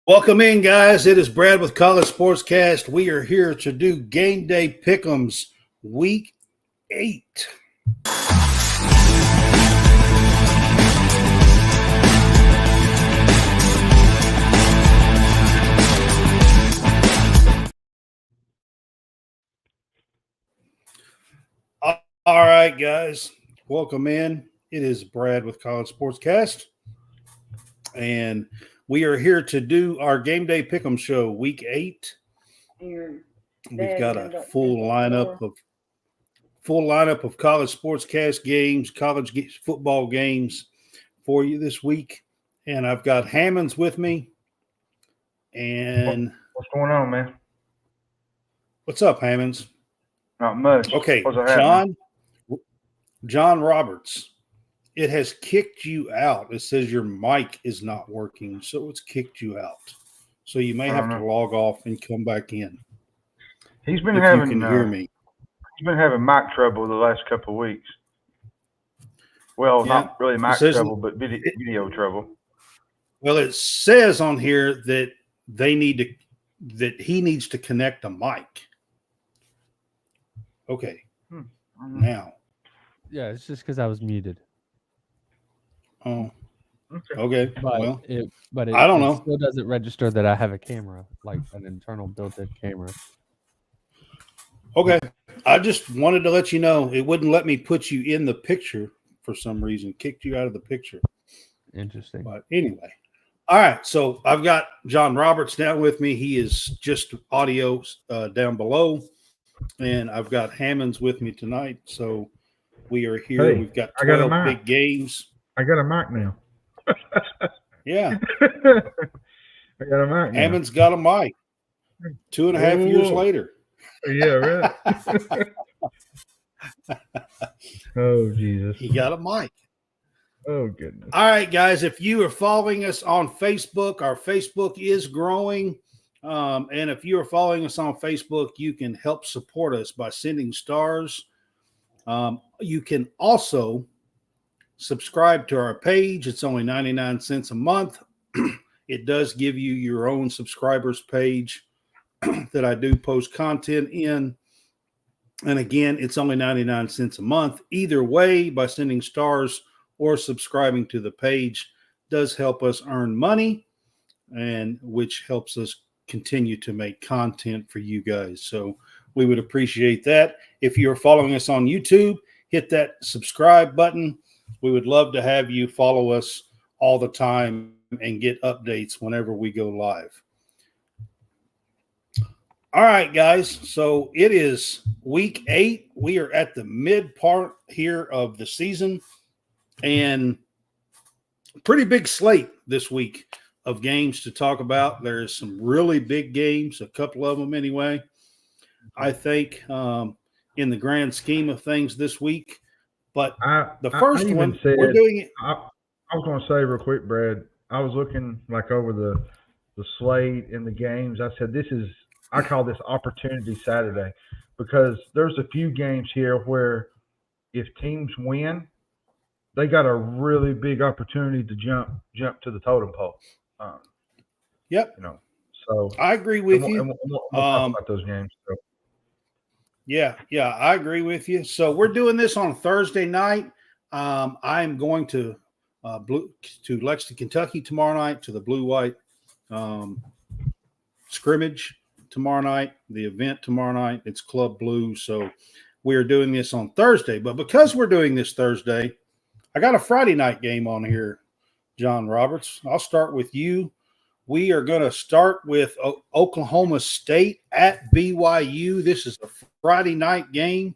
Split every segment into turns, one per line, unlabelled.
Welcome in, guys. It is Brad with College SportsCast. We are here to do Game Day Pick'ems Week 8. All right, guys. Welcome in. It is Brad with College SportsCast. And we are here to do our Game Day Pick'em show, Week 8. We've got a full lineup of college sportscast games, college football games for you this week. And I've got Hammonds with me. And
what's going on, man?
What's up, Hammonds?
Not much.
Okay, John Roberts. It has kicked you out. It says your mic is not working, so it's kicked you out. So you may have to log off and come back in.
He's been having.
You can hear me.
He's been having mic trouble the last couple of weeks. Well, not really mic trouble, but video trouble.
Well, it says on here that he needs to connect a mic. Okay. Now.
Yeah, it's just because I was muted.
Oh. Okay.
But
I don't know.
It still doesn't register that I have a camera, like an internal built-in camera.
Okay. I just wanted to let you know it wouldn't let me put you in the picture for some reason. Kicked you out of the picture.
Interesting.
But anyway. All right. So I've got John Roberts down with me. He is just audio down below. And I've got Hammonds with me tonight. So we are here.
Hey,
we've got 12 big games.
I got a mic now.
Yeah.
I got a mic now.
Hammonds got a mic 2.5 years later.
Yeah, right. Oh, Jesus.
He got a mic.
Oh, goodness.
All right, guys. If you are following us on Facebook, our Facebook is growing. And if you are following us on Facebook, you can help support us by sending stars. You can also subscribe to our page. It's only 99 cents a month. It does give you your own subscribers page that I do post content in. And again, it's only 99 cents a month. Either way, by sending stars or subscribing to the page does help us earn money, and which helps us continue to make content for you guys. So we would appreciate that. If you're following us on YouTube, hit that subscribe button. We would love to have you follow us all the time and get updates whenever we go live. All right, guys. So it is week 8. We are at the mid part here of the season, and pretty big slate this week of games to talk about. There's some really big games, a couple of them anyway. I think in the grand scheme of things this week. But the first one, we're doing it.
I was going to say real quick, Brad, I was looking like over the slate and the games. I said, I call this Opportunity Saturday, because there's a few games here where if teams win, they got a really big opportunity to jump to the totem pole.
Yep.
So
I agree with you.
We'll talk about those games. So.
Yeah, I agree with you. So we're doing this on Thursday night. I'm going to Lexington, Kentucky tomorrow night, to the blue-white scrimmage tomorrow night, the event tomorrow night. It's Club Blue. So we are doing this on Thursday. But because we're doing this Thursday, I got a Friday night game on here, John Roberts. I'll start with you. We are going to start with Oklahoma State at BYU. This is a Friday night game.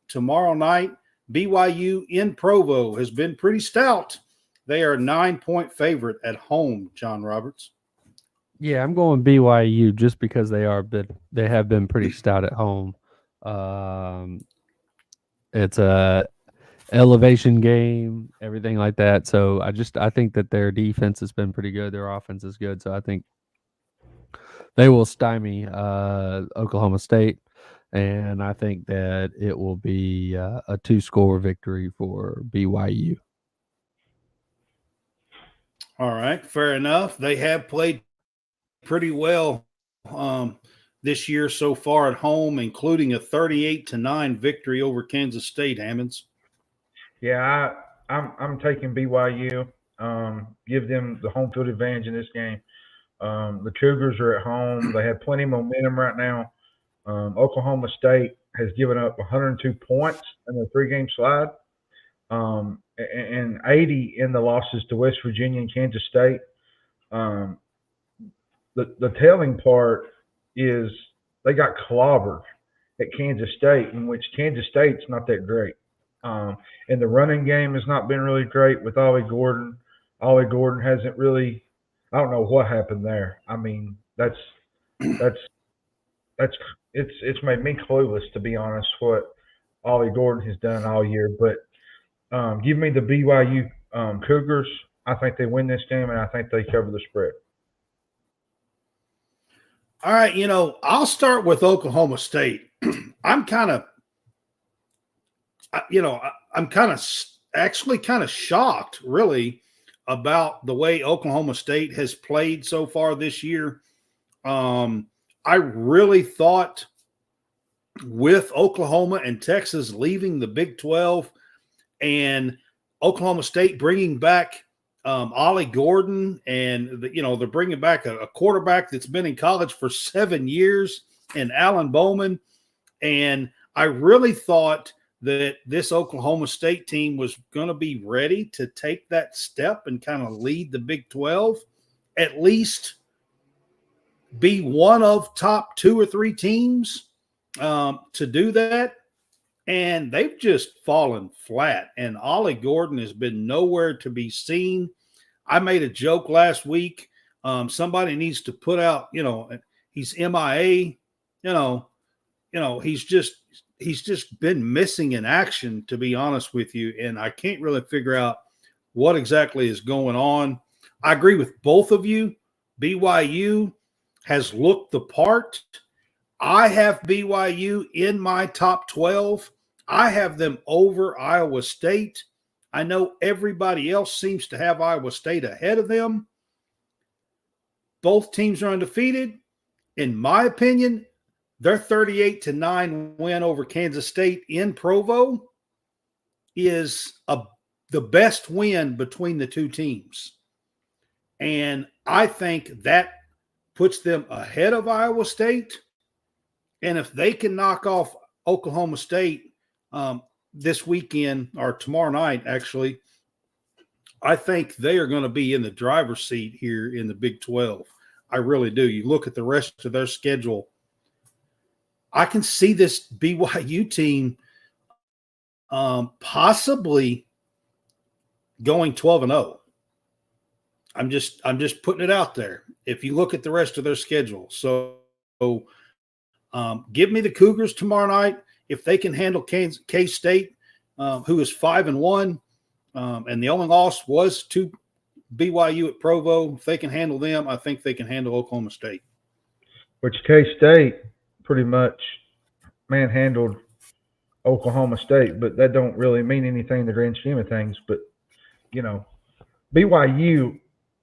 Tomorrow night, BYU in Provo has been pretty stout. They are a 9-point favorite at home, John Roberts.
Yeah, I'm going BYU just because they have been pretty stout at home. It's a elevation game, everything like that. So I think that their defense has been pretty good. Their offense is good. So I think they will stymie Oklahoma State. And I think that it will be a 2-score victory for BYU.
All right, fair enough. They have played pretty well this year so far at home, including a 38-9 victory over Kansas State. Hammonds.
Yeah, I'm taking BYU. Give them the home field advantage in this game. The Cougars are at home. They have plenty of momentum right now. Oklahoma State has given up 102 points in the 3-game slide, and 80 in the losses to West Virginia and Kansas State. The telling part is they got clobbered at Kansas State, in which Kansas State's not that great. And the running game has not been really great with Ollie Gordon. Ollie Gordon hasn't really – I don't know what happened there. I mean, it's made me clueless, to be honest, what Ollie Gordon has done all year. But give me the BYU Cougars. I think they win this game, and I think they cover the spread.
All right, I'll start with Oklahoma State. I'm kind of actually kind of shocked, really, about the way Oklahoma State has played so far this year. I really thought with Oklahoma and Texas leaving the Big 12 and Oklahoma State bringing back Ollie Gordon, and they're bringing back a quarterback that's been in college for 7 years, and Alan Bowman. And I really thought that this Oklahoma State team was going to be ready to take that step and kind of lead the Big 12, at least be one of top 2 or 3 teams to do that. And they've just fallen flat. And Ollie Gordon has been nowhere to be seen. I made a joke last week. Somebody needs to put out, he's MIA. He's just been missing in action, to be honest with you. And I can't really figure out what exactly is going on. I agree with both of you. BYU has looked the part. I have BYU in my top 12. I have them over Iowa State. I know everybody else seems to have Iowa State ahead of them. Both teams are undefeated. In my opinion, their 38-9 win over Kansas State in Provo is the best win between the two teams. And I think that puts them ahead of Iowa State. And if they can knock off Oklahoma State this weekend, or tomorrow night, actually, I think they are going to be in the driver's seat here in the Big 12. I really do. You look at the rest of their schedule, I can see this BYU team possibly going 12-0. I'm just putting it out there. If you look at the rest of their schedule, so give me the Cougars tomorrow night if they can handle K-State, who is 5-1, and the only loss was to BYU at Provo. If they can handle them, I think they can handle Oklahoma State.
Which K-State pretty much manhandled Oklahoma State, but that don't really mean anything in the grand scheme of things. But, BYU,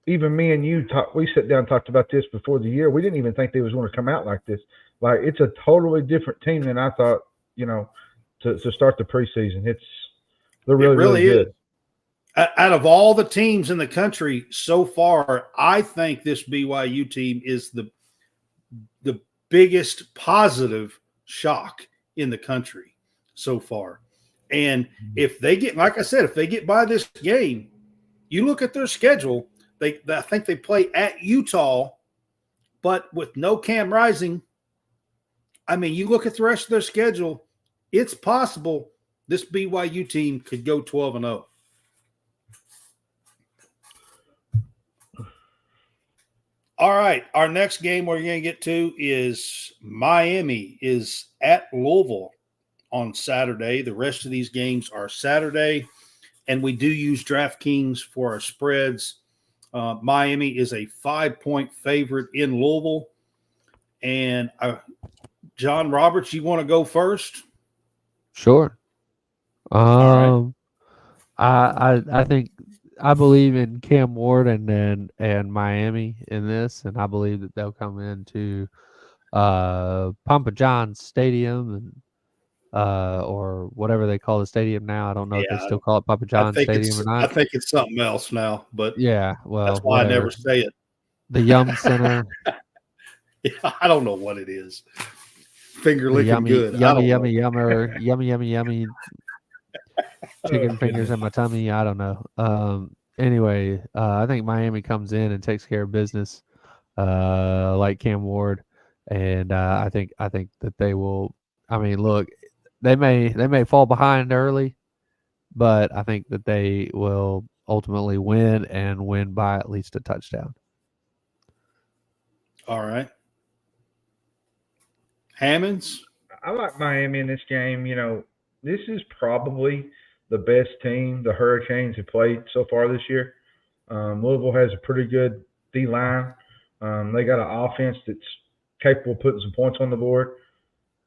even me and you, we sat down and talked about this before the year. We didn't even think they was going to come out like this. Like, it's a totally different team than I thought, to start the preseason. They're really good.
Is. Out of all the teams in the country so far, I think this BYU team is the biggest positive shock in the country so far. And if they get, like I said, if they get by this game, you look at their schedule, I think they play at Utah, but with no Cam Rising. I mean, you look at the rest of their schedule, it's possible this BYU team could go 12-0. All right, our next game we're going to get to is Miami is at Louisville on Saturday. The rest of these games are Saturday, and we do use DraftKings for our spreads. Miami is a 5-point favorite in Louisville. And John Roberts, you want to go first?
Sure.
All right.
I think I believe in Cam Ward and Miami in this, and I believe that they'll come into Papa John's Stadium and or whatever they call the stadium now. I don't know if they
Yeah,
still call it Papa John's Stadium or
I
not.
think it's something else now, but
Yeah, well,
that's why I
whatever.
never say it.
The Yum Center.
Yeah, I don't know what it is. Finger
The
licking good. I don't know.
yummy chicken fingers in my tummy. I don't know. Anyway, I think Miami comes in and takes care of business, like Cam Ward, and I think that they will. I mean, look, they may fall behind early, but I think that they will ultimately win and win by at least a touchdown.
All right. Hammonds?
I like Miami in this game. This is probably the best team the Hurricanes have played so far this year. Louisville has a pretty good D line. They got an offense that's capable of putting some points on the board.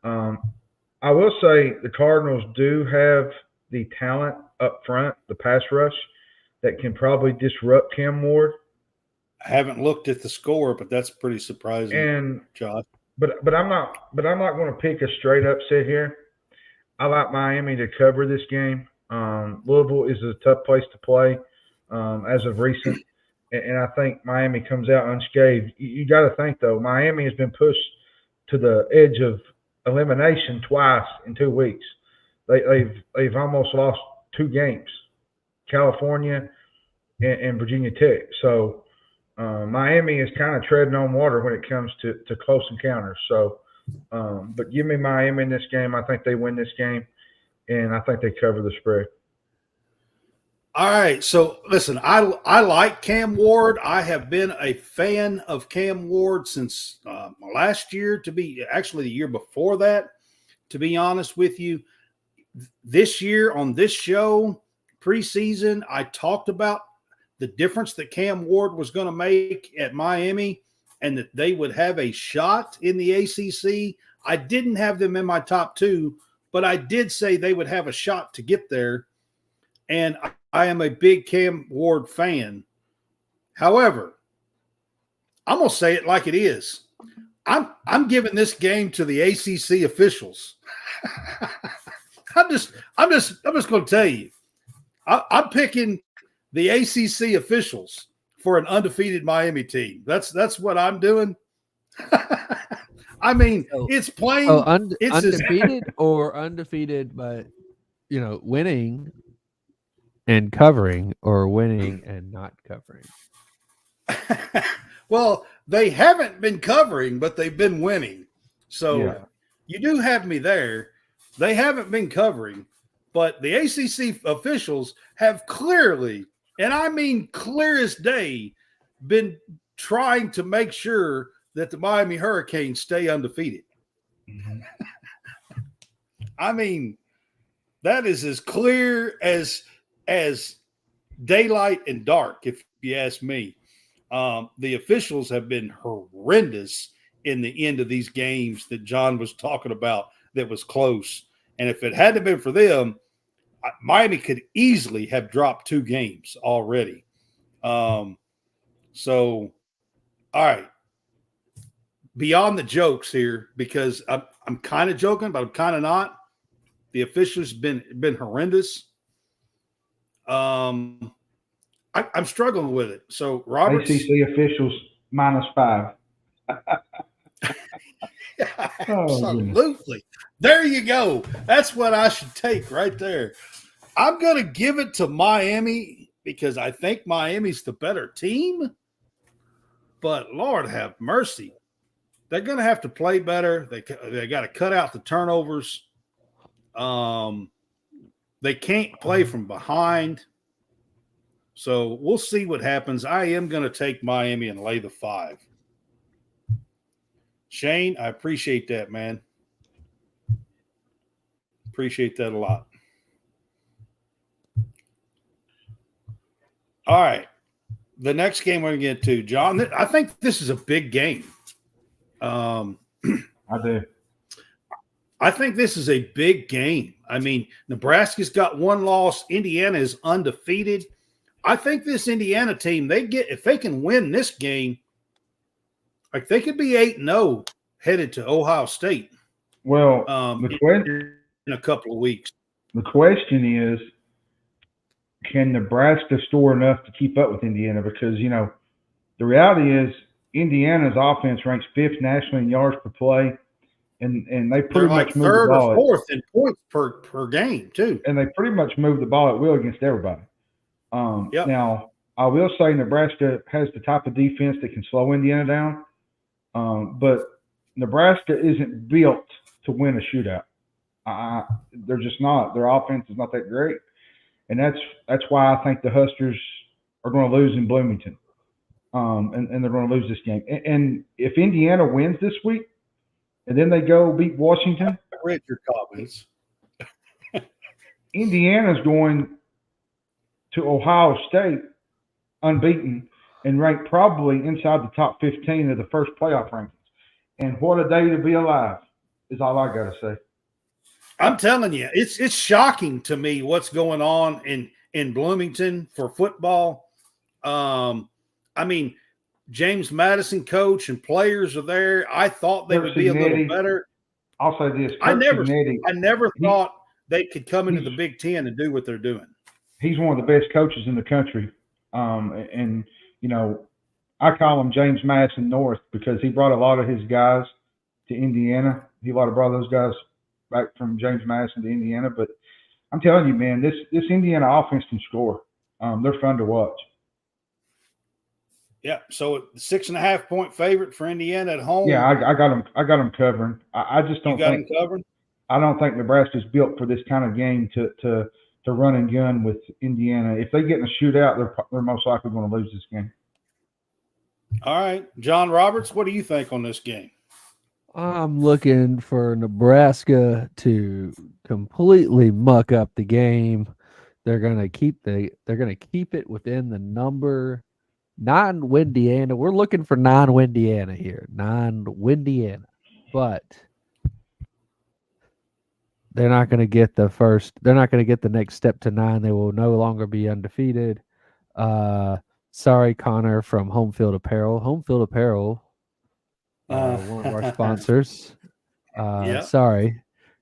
I will say the Cardinals do have the talent up front, the pass rush, that can probably disrupt Cam Ward.
I haven't looked at the score, but that's pretty surprising,
And
Josh.
but I'm not going to pick a straight upset here. I like Miami to cover this game. Louisville is a tough place to play as of recent, and I think Miami comes out unscathed. You got to think though, Miami has been pushed to the edge of elimination twice in 2 weeks. They've almost lost 2 games, California and Virginia Tech. So Miami is kind of treading on water when it comes to close encounters. So, but give me Miami in this game. I think they win this game, and I think they cover the spread.
All right. So, listen, I like Cam Ward. I have been a fan of Cam Ward since last year, actually the year before that, to be honest with you. This year on this show, preseason, I talked about the difference that Cam Ward was going to make at Miami and that they would have a shot in the ACC. I didn't have them in my top 2, but I did say they would have a shot to get there. And I am a big Cam Ward fan. However, I'm going to say it like it is. I'm giving this game to the ACC officials. I'm just going to tell you, I'm picking the ACC officials for an undefeated Miami team. That's what I'm doing. I mean, it's plain.
It's undefeated or undefeated, but winning and covering, or winning and not covering.
Well, they haven't been covering, but they've been winning. So You do have me there. They haven't been covering, but the ACC officials have clearly, and I mean clear as day, been trying to make sure that the Miami Hurricanes stay undefeated. Mm-hmm. I mean, that is as clear as daylight and dark, if you ask me. The officials have been horrendous in the end of these games that John was talking about that was close. And if it hadn't been for them, Miami could easily have dropped 2 games already. So, all right. Beyond the jokes here, because I'm kind of joking, but I'm kind of not. The officials been horrendous. I'm struggling with it. So, Robert,
ACC officials -5.
Yeah, absolutely. There you go. That's what I should take right there. I'm going to give it to Miami because I think Miami's the better team. But Lord have mercy. They're going to have to play better. They got to cut out the turnovers. They can't play from behind. So we'll see what happens. I am going to take Miami and lay the 5. Shane, I appreciate that, man. Appreciate that a lot. All right. The next game we're going to get to, John, I think this is a big game.
I do.
I think this is a big game. I mean, Nebraska's got 1 loss. Indiana is undefeated. I think this Indiana team, if they can win this game, like they could be 8-0 headed to Ohio State.
Well,
in a couple of weeks.
The question is, can Nebraska score enough to keep up with Indiana? Because, the reality is Indiana's offense ranks 5th nationally in yards per play, and they pretty much move the ball.
3rd or 4th in points per game, too.
And they pretty much move the ball at will against everybody.
Yep.
Now, I will say Nebraska has the type of defense that can slow Indiana down, but Nebraska isn't built to win a shootout. They're just not. Their offense is not that great. And that's why I think the Huskers are going to lose in Bloomington. And they're going to lose this game. And if Indiana wins this week, and then they go beat Washington.
I read your comments.
Indiana's going to Ohio State unbeaten and ranked probably inside the top 15 of the first playoff rankings. And what a day to be alive is all I got to say.
I'm telling you, it's shocking to me what's going on in Bloomington for football. James Madison coach and players are there. I thought they would be a little better.
I'll say this.
I never thought they could come into the Big Ten and do what they're doing.
He's one of the best coaches in the country. I call him James Madison North because he brought a lot of his guys to Indiana. He brought those guys back from James Madison to Indiana. But I'm telling you, man, this Indiana offense can score. They're fun to watch.
Yeah, so 6.5-point favorite for Indiana at home.
Yeah, I got them covering. I just don't think
them covered.
I don't think Nebraska's built for this kind of game to run and gun with Indiana. If they get in a shootout, they're most likely going to lose this game.
All right, John Roberts, what do you think on this game?
I'm looking for Nebraska to completely muck up the game. They're gonna keep it within the number. 9-Windiana. We're looking for 9-Windiana here. 9-Windiana. But they're not going to get they're not going to get the next step to 9. They will no longer be undefeated. Sorry, Connor from Home Field Apparel. Home Field Apparel, one of our sponsors. Sorry.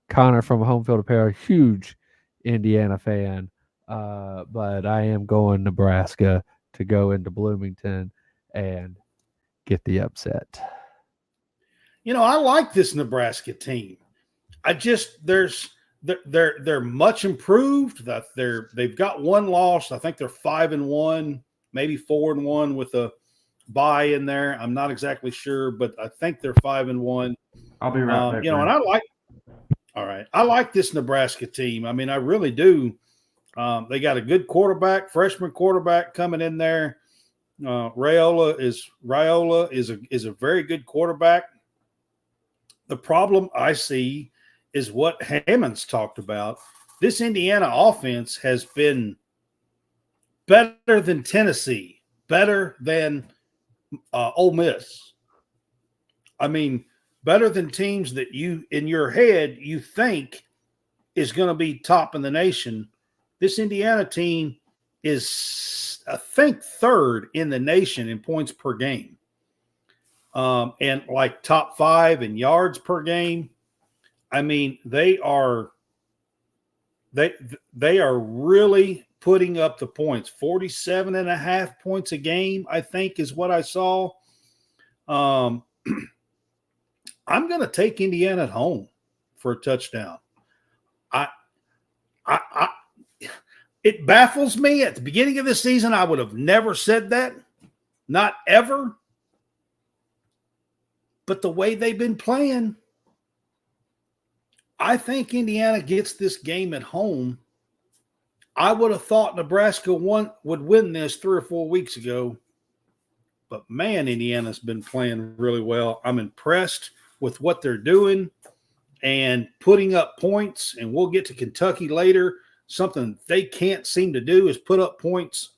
Connor from Home Field Apparel, huge Indiana fan. But I am going Nebraska to go into Bloomington and get the upset.
I like this Nebraska team. They're much improved. That they've got one loss. I think they're 5-1, maybe 4-1 with a bye in there. I'm not exactly sure, but I think they're 5-1.
I'll be right back.
And I like this Nebraska team. I really do. They got a good quarterback, freshman quarterback coming in there. Raiola is a very good quarterback. The problem I see is what Hammond's talked about. This Indiana offense has been better than Tennessee, better than Ole Miss. Better than teams that you, in your head, you think is going to be top in the nation. This Indiana team is, I think, 3rd in the nation in points per game, and like top 5 in yards per game. They are really putting up the points. 47.5 points a game, I think, is what I saw. I'm going to take Indiana at home for a touchdown. It baffles me. At the beginning of the season, I would have never said that. Not ever. But the way they've been playing, I think Indiana gets this game at home. I would have thought Nebraska would win this 3 or 4 weeks ago. But, man, Indiana's been playing really well. I'm impressed with what they're doing and putting up points. And we'll get to Kentucky later. Something they can't seem to do is put up points.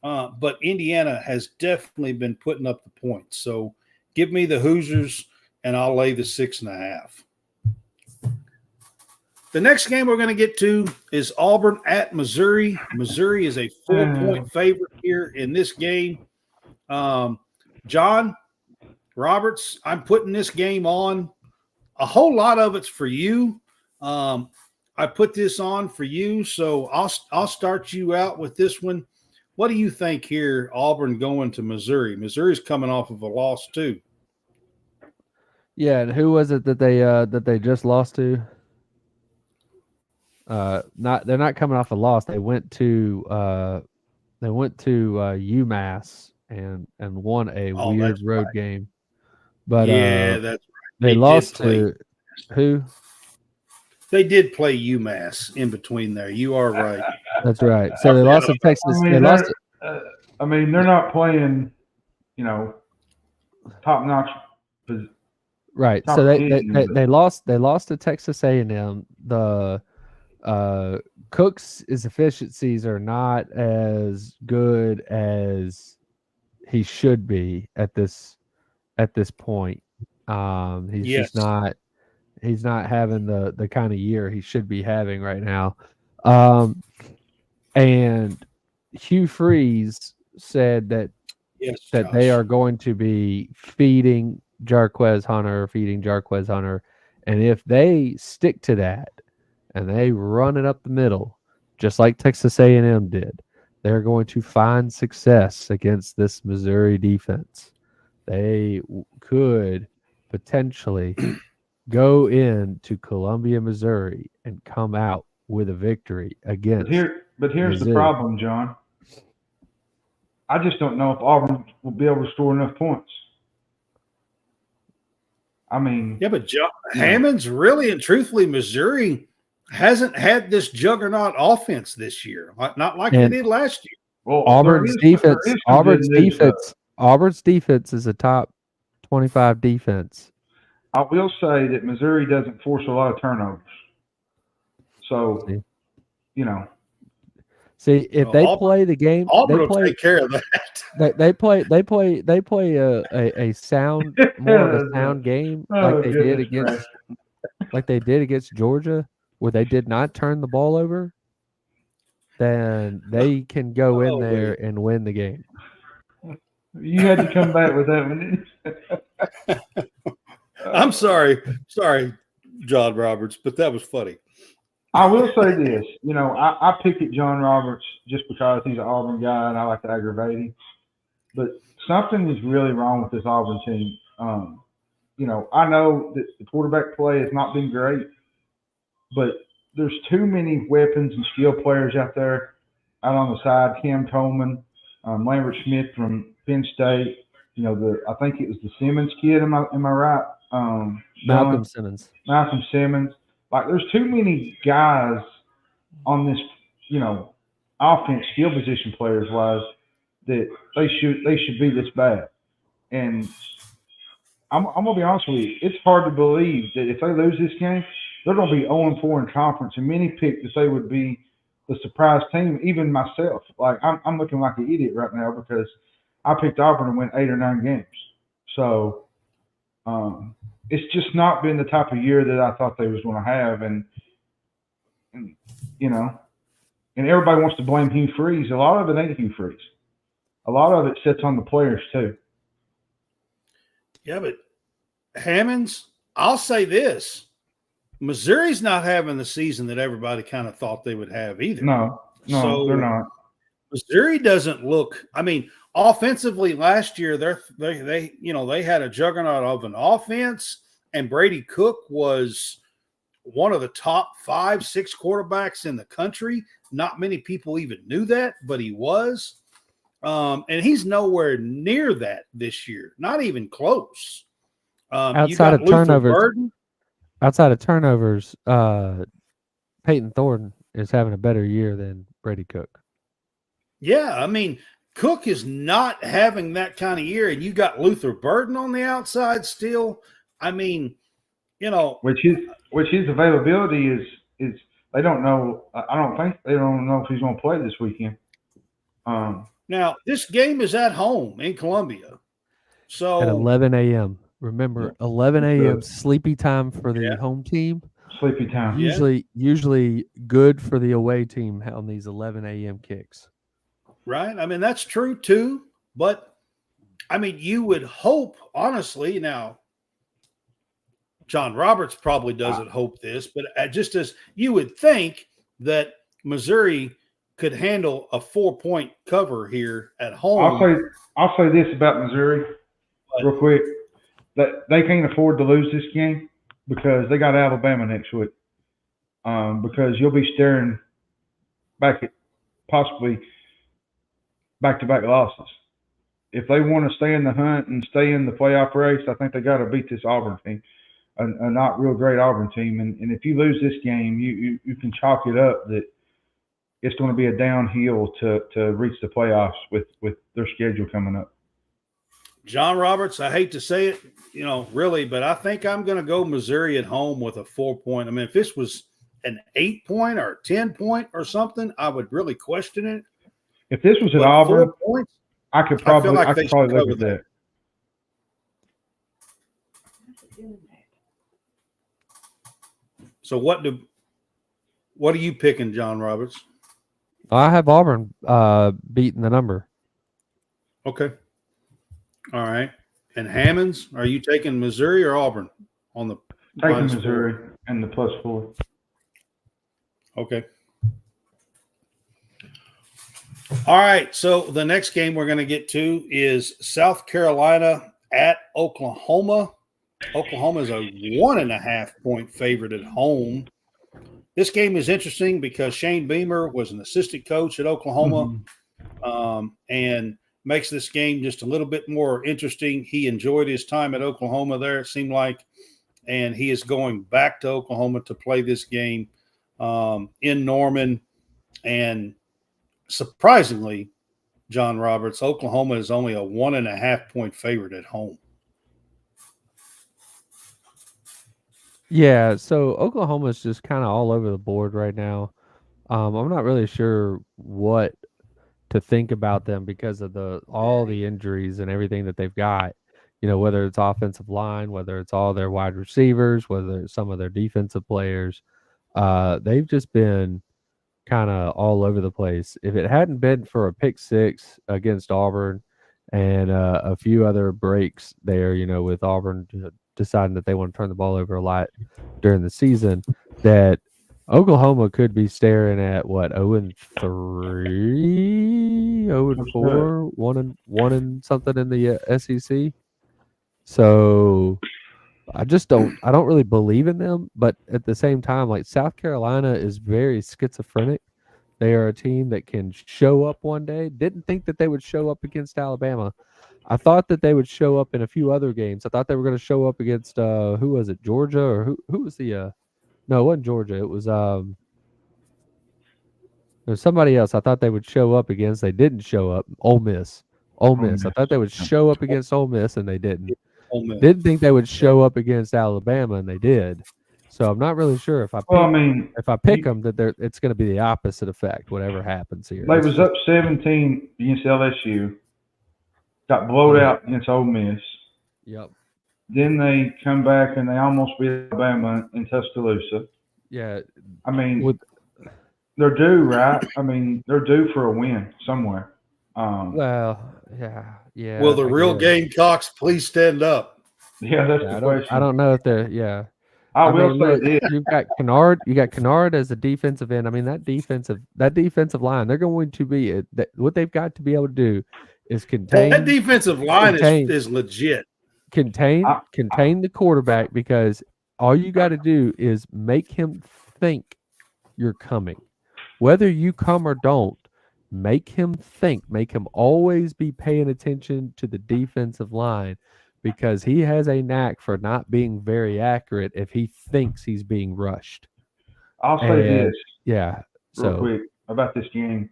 But Indiana has definitely been putting up the points. So give me the Hoosiers, and I'll lay the 6.5. The next game we're going to get to is Auburn at Missouri. Missouri is a 4-point favorite here in this game. John Roberts, I'm putting this game on. A whole lot of it's for you. I put this on for you, so I'll start you out with this one. What do you think here, Auburn going to Missouri? Missouri's coming off of a loss too.
Yeah, and who was it that they just lost to? They're not coming off a loss. They went to UMass and won a weird road game. But
yeah, that's right.
They lost to who?
They did play UMass in between there. You are right.
That's right. So they lost to Texas.
They're not playing, top notch.
Right. So they lost to Texas A&M. The Cook's efficiencies are not as good as he should be at this point. He's not having the kind of year he should be having right now. And Hugh Freeze said that they are going to be feeding Jarquez Hunter, and if they stick to that and they run it up the middle, just like Texas A&M did, they're going to find success against this Missouri defense. They could potentially go into Columbia, Missouri, and come out with a victory against.
But here's the problem, John. I just don't know if Auburn will be able to score enough points. I mean,
yeah, but Hammond's really and truthfully, Missouri hasn't had this juggernaut offense this year, not like they did last year.
Well, Auburn's defense is a top 25 defense.
I will say that Missouri doesn't force a lot of turnovers. So,
See, if they play the game,
Auburn will take care of that.
They play a sound, more of a sound game like they did against Georgia, where they did not turn the ball over. Then they can go in there and win the game.
You had to come back with that one.
I'm sorry, John Roberts, but that was funny.
I will say this, I picked at John Roberts just because he's an Auburn guy and I like to aggravate him. But something is really wrong with this Auburn team. I know that the quarterback play has not been great, but there's too many weapons and skill players out there out on the side. Cam Coleman, Lambert Smith from Penn State. I think it was the Simmons kid. Am I right?
Malcolm Simmons.
Like, there's too many guys on this, offense, skill position players wise, that they should be this bad. And I'm gonna be honest with you, it's hard to believe that if they lose this game, they're gonna be 0-4 in conference. And many picked that they would be the surprise team. Even myself, like I'm looking like an idiot right now because I picked Auburn to win 8 or 9 games. So. It's just not been the type of year that I thought they was going to have, and everybody wants to blame Hugh Freeze. A lot of it ain't Hugh Freeze. A lot of it sits on the players too.
Yeah, but Hammonds, I'll say this: Missouri's not having the season that everybody kind of thought they would have either.
No, they're not.
Missouri doesn't look. I mean, offensively last year, they had a juggernaut of an offense, and Brady Cook was one of the top 5-6 quarterbacks in the country. Not many people even knew that, but he was. And he's nowhere near that this year, not even close.
Outside of turnovers, Peyton Thornton is having a better year than Brady Cook.
Yeah, I mean, Cook is not having that kind of year, and you got Luther Burden on the outside still. I mean,
which his availability is they don't know. I don't think they don't know if he's going to play this weekend.
Now this game is at home in Columbia, so
at 11 a.m. Remember, 11 a.m. sleepy time for the home team.
Sleepy time.
Usually good for the away team on these 11 a.m. kicks.
Right. I mean, that's true too. But I mean, you would hope, honestly, now, John Roberts probably doesn't hope this, but just as you would think that Missouri could handle a 4-point cover here at home.
I'll say this about Missouri real quick. That they can't afford to lose this game because they got Alabama next week. Because you'll be staring back at possibly back-to-back losses. If they want to stay in the hunt and stay in the playoff race, I think they got to beat this Auburn team, a not real great Auburn team. And if you lose this game, you can chalk it up that it's going to be a downhill to reach the playoffs with their schedule coming up.
John Roberts, I hate to say it, really, but I think I'm going to go Missouri at home with a 4-point. I mean, if this was an 8-point or a 10-point or something, I would really question it.
If this was at Auburn,
4 points,
I could probably look at that.
So what are you picking, John Roberts?
I have Auburn beating the number.
Okay. All right. And Hammonds, are you taking Missouri or Auburn on the
taking Missouri and the +4?
Okay. All right. So the next game we're going to get to is South Carolina at Oklahoma. Oklahoma is a 1.5-point favorite at home. This game is interesting because Shane Beamer was an assistant coach at Oklahoma, and makes this game just a little bit more interesting. He enjoyed his time at Oklahoma there, it seemed like, and he is going back to Oklahoma to play this game in Norman. And surprisingly, John Roberts, Oklahoma is only a 1.5-point favorite at home.
Yeah, so Oklahoma is just kind of all over the board right now. I'm not really sure what to think about them because of all the injuries and everything that they've got. Whether it's offensive line, whether it's all their wide receivers, whether it's some of their defensive players, they've just been kind of all over the place. If it hadn't been for a pick six against Auburn and a few other breaks there, with Auburn deciding that they want to turn the ball over a lot during the season, that Oklahoma could be staring at 0-3, 0-4, 1 and something in the SEC. So I don't really believe in them, but at the same time, like, South Carolina is very schizophrenic. They are a team that can show up one day. Didn't think that they would show up against Alabama. I thought that they would show up in a few other games. I thought they were going to show up against who was it, Georgia, or who was the no, it wasn't Georgia. It was there was somebody else I thought they would show up against. They didn't show up. Ole Miss. I thought they would show up against Ole Miss, and they didn't. Didn't think they would show up against Alabama, and they did. So I'm not really sure if I pick them that it's going to be the opposite effect. Whatever happens here,
they was up 17 against LSU, got blown out against Ole Miss.
Yep.
Then they come back and they almost beat Alabama in Tuscaloosa.
Yeah.
I mean, they're due, right? I mean, they're due for a win somewhere.
Yeah.
Will the real Gamecocks please stand up?
Yeah, that's the question.
I don't know if they're. Yeah.
I will say this:
you've got Kennard. You got Kennard as a defensive end. I mean, that defensive line. They're going to be what they've got to be able to do is contain.
That defensive line is legit.
Contain the quarterback, because all you got to do is make him think you're coming. Whether you come or don't, make him think. Make him always be paying attention to the defensive line, because he has a knack for not being very accurate if he thinks he's being rushed.
I'll say this.
Yeah.
Real quick about this game.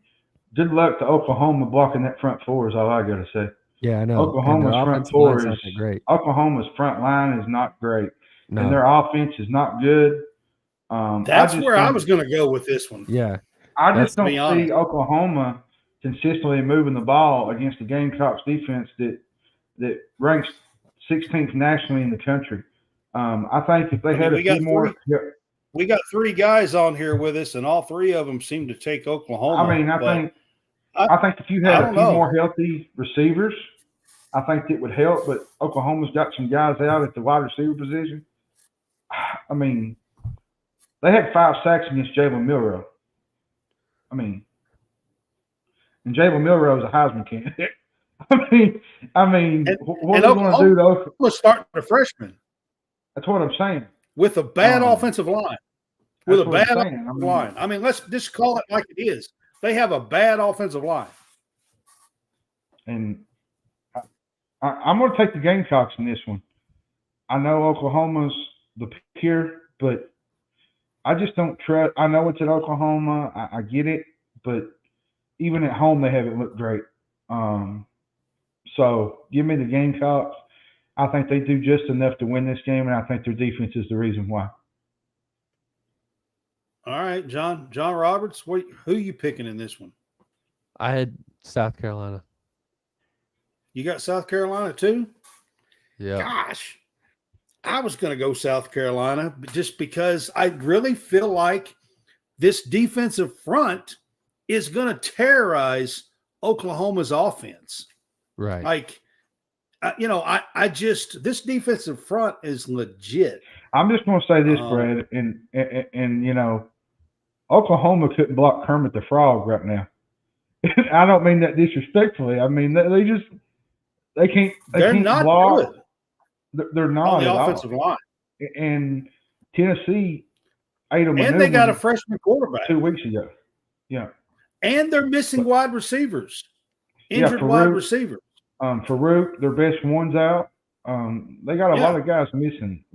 Good luck to Oklahoma blocking that front four is all I got to say.
Yeah, I know.
Oklahoma's front four is great. Oklahoma's front line is not great. No. And their offense is not good.
That's where I was going to go with this one.
Yeah.
I just don't see Oklahoma consistently moving the ball against the Gamecocks defense that ranks 16th nationally in the country. I think if they had a few more
we got 3 guys on here with us, and all 3 of them seem to take Oklahoma.
I mean, I think if you
I
had a
don't
few
know.
more healthy receivers, I think it would help. But Oklahoma's got some guys out at the wide receiver position. I mean, they had 5 sacks against Jalen Milroe. I mean, and Jalen Milroe is a Heisman candidate. I mean, what are we going to do, though?
Let's start the freshman
That's what I'm saying.
with a bad offensive line. With a bad offensive line. I mean, let's just call it like it is. They have a bad offensive line.
And I'm going to take the Gamecocks in this one. I know Oklahoma's the pick here, but I just don't trust. I know it's at Oklahoma. I get it, but even at home, they haven't looked great. So give me the Gamecocks. I think they do just enough to win this game, and I think their defense is the reason why.
All right, John Roberts, who are you picking in this one?
I had South Carolina.
You got South Carolina too?
Yeah.
Gosh, I was going to go South Carolina just because I really feel like this defensive front is going to terrorize Oklahoma's offense.
Right.
Like, I just, this defensive front is legit.
I'm just going to say this, Brad, and Oklahoma couldn't block Kermit the Frog right now. I don't mean that disrespectfully. I mean they can't
not
block.
Good.
They're not
on the
at
offensive line.
And Tennessee ate them.
And they got a freshman quarterback
2 weeks ago. Yeah.
And they're missing wide receivers, injured wide receivers.
Farouk, their best one's out. They got a lot of guys missing.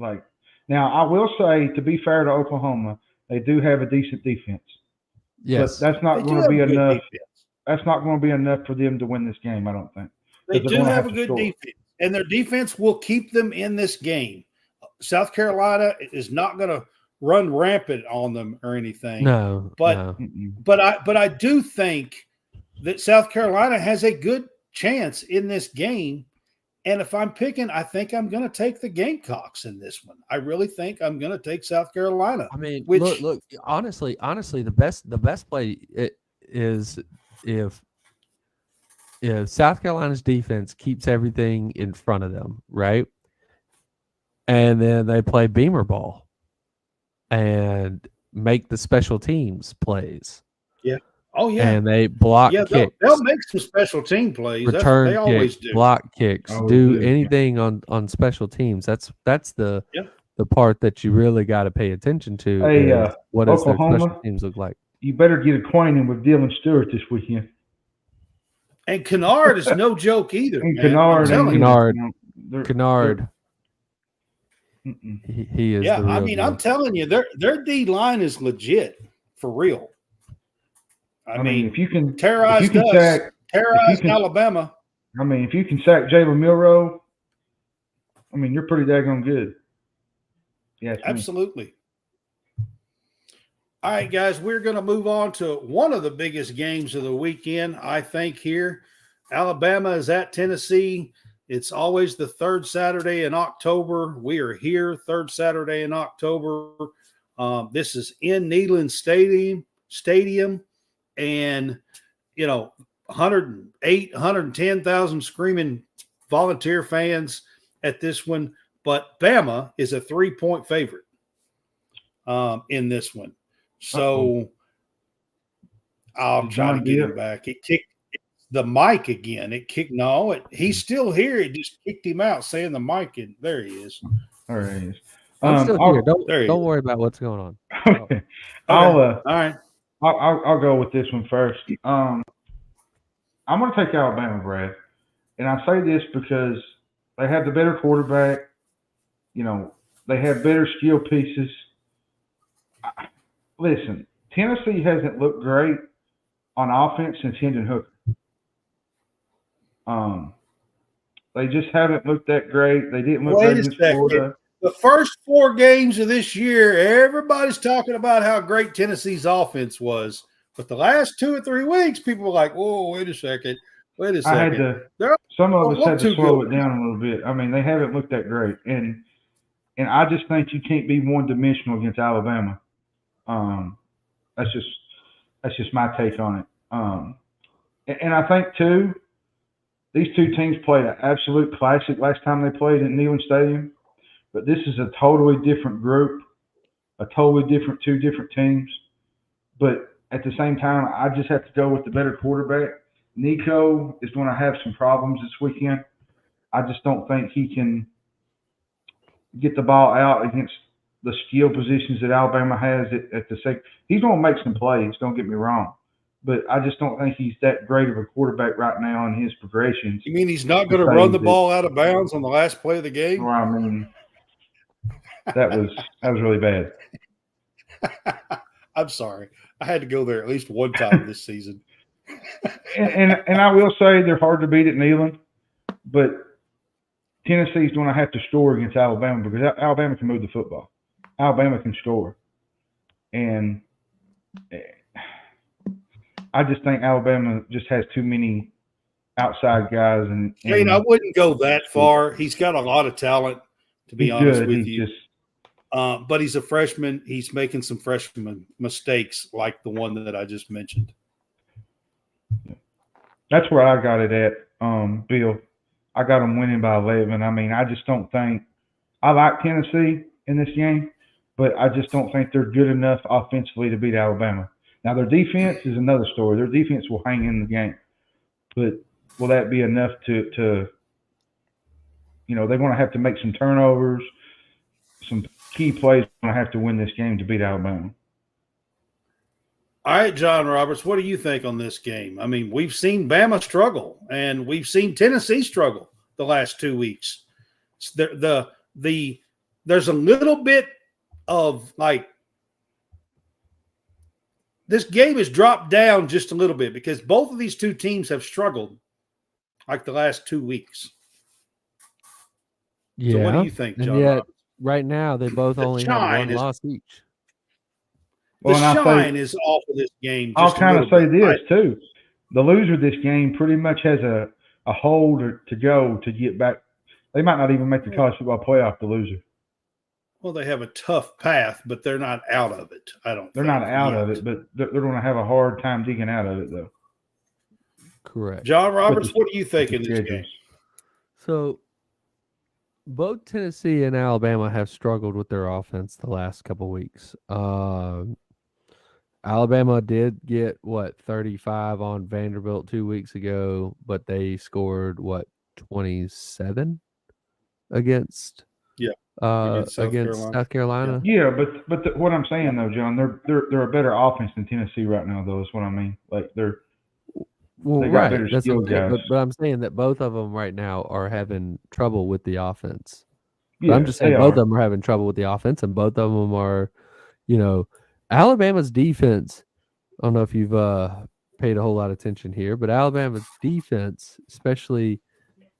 Now, I will say, to be fair to Oklahoma, they do have a decent defense.
Yes.
But that's not going to be enough. That's not going to be enough for them to win this game, I don't think.
They do have a good defense, and their defense will keep them in this game. South Carolina is not going to run rampant on them or anything.
No.
But I do think that South Carolina has a good chance in this game. And if I'm picking, I think I'm going to take the Gamecocks in this one. I really think I'm going to take South Carolina.
I mean, look. Honestly, the best play is if South Carolina's defense keeps everything in front of them, right? And then they play beamer ball and make the special teams plays.
Yeah. Oh, yeah.
And they block kicks.
They'll make some special team plays.
Return
they always
kicks,
do.
block kicks, do anything on special teams. That's the part that you really got to pay attention to.
Hey,
what does their
Oklahoma,
special teams look like?
You better get acquainted with Dylan Stewart this weekend.
And Kennard is no joke either.
And
Kennard. He is.
Yeah,
the real deal.
I'm telling you, their D line is legit for real. I mean,
if you can
terrorize Alabama.
I mean, if you can sack Jalen Milroe, I mean, you're pretty daggone good. Yeah,
absolutely. All right, guys, we're going to move on to one of the biggest games of the weekend, I think, here. Alabama is at Tennessee. It's always the third Saturday in October. We are here third Saturday in October. This is in Neyland Stadium. And, 108, 110,000 screaming volunteer fans at this one. But Bama is a 3-point favorite in this one. So I'm trying to get him back. It kicked the mic again. He's still here. It just kicked him out saying the mic. And there he is.
All right.
I'm still here. Don't worry about what's going on.
Okay.
All right.
I'll go with this one first. I'm going to take Alabama, Brad. And I say this because they have the better quarterback. They have better skill pieces. Listen, Tennessee hasn't looked great on offense since Hendon Hooker. They just haven't looked that great. They didn't look great against Florida.
The first 4 games of this year, everybody's talking about how great Tennessee's offense was. But the last 2 or 3 weeks, people were like, whoa, wait a second.
Some of us had to slow it down a little bit. I mean, they haven't looked that great. And I just think you can't be one-dimensional against Alabama. That's just my take on it. And I think too, these two teams played an absolute classic last time they played at Neyland Stadium. But this is a totally different group, two different teams. But at the same time, I just have to go with the better quarterback. Nico is going to have some problems this weekend. I just don't think he can get the ball out against the skill positions that Alabama has at the second. He's going to make some plays, don't get me wrong. But I just don't think he's that great of a quarterback right now in his progressions.
You mean he's not going to run the ball out of bounds on the last play of the game?
Well, I mean, that was really bad.
I'm sorry. I had to go there at least one time this season.
and I will say they're hard to beat at Neyland, but Tennessee's going to have to score against Alabama because Alabama can move the football. Alabama can score. And I just think Alabama just has too many outside guys.
I mean, I wouldn't go that far. He's got a lot of talent, to be honest with you. But he's a freshman. He's making some freshman mistakes like the one that I just mentioned.
That's where I got it at, Bill. I got them winning by 11. I mean, I just don't think – I like Tennessee in this game, but I just don't think they're good enough offensively to beat Alabama. Now, their defense is another story. Their defense will hang in the game. But will that be enough to they're going to have to make some turnovers, some key plays. Going to have to win this game to beat Alabama.
All right, John Roberts, what do you think on this game? I mean, we've seen Bama struggle, and we've seen Tennessee struggle the last 2 weeks. There's a little bit of like this game has dropped down just a little bit because both of these two teams have struggled like the last 2 weeks.
Yeah.
So what do you think, John?
And yet,
Roberts?
right now, they both only have one loss each.
The shine is off of this game.
I'll kind of say this, too. The loser of this game pretty much has a hole to go to get back. They might not even make the college football playoff, the loser.
Well, they have a tough path, but they're not out of it. They're
not out of it, but they're going to have a hard time digging out of it, though.
Correct.
John Roberts, what do you think in this game?
So, both Tennessee and Alabama have struggled with their offense the last couple weeks. Alabama did get 35 on Vanderbilt 2 weeks ago, but they scored 27 against South Carolina.
Yeah, but what I'm saying though, John, they're a better offense than Tennessee right now, though. Is what I mean. Like they got better skill guys.
But I'm saying that both of them right now are having trouble with the offense.
Yeah,
I'm just saying both of them are having trouble with the offense, and both of them are, Alabama's defense. I don't know if you've paid a whole lot of attention here, but Alabama's defense, especially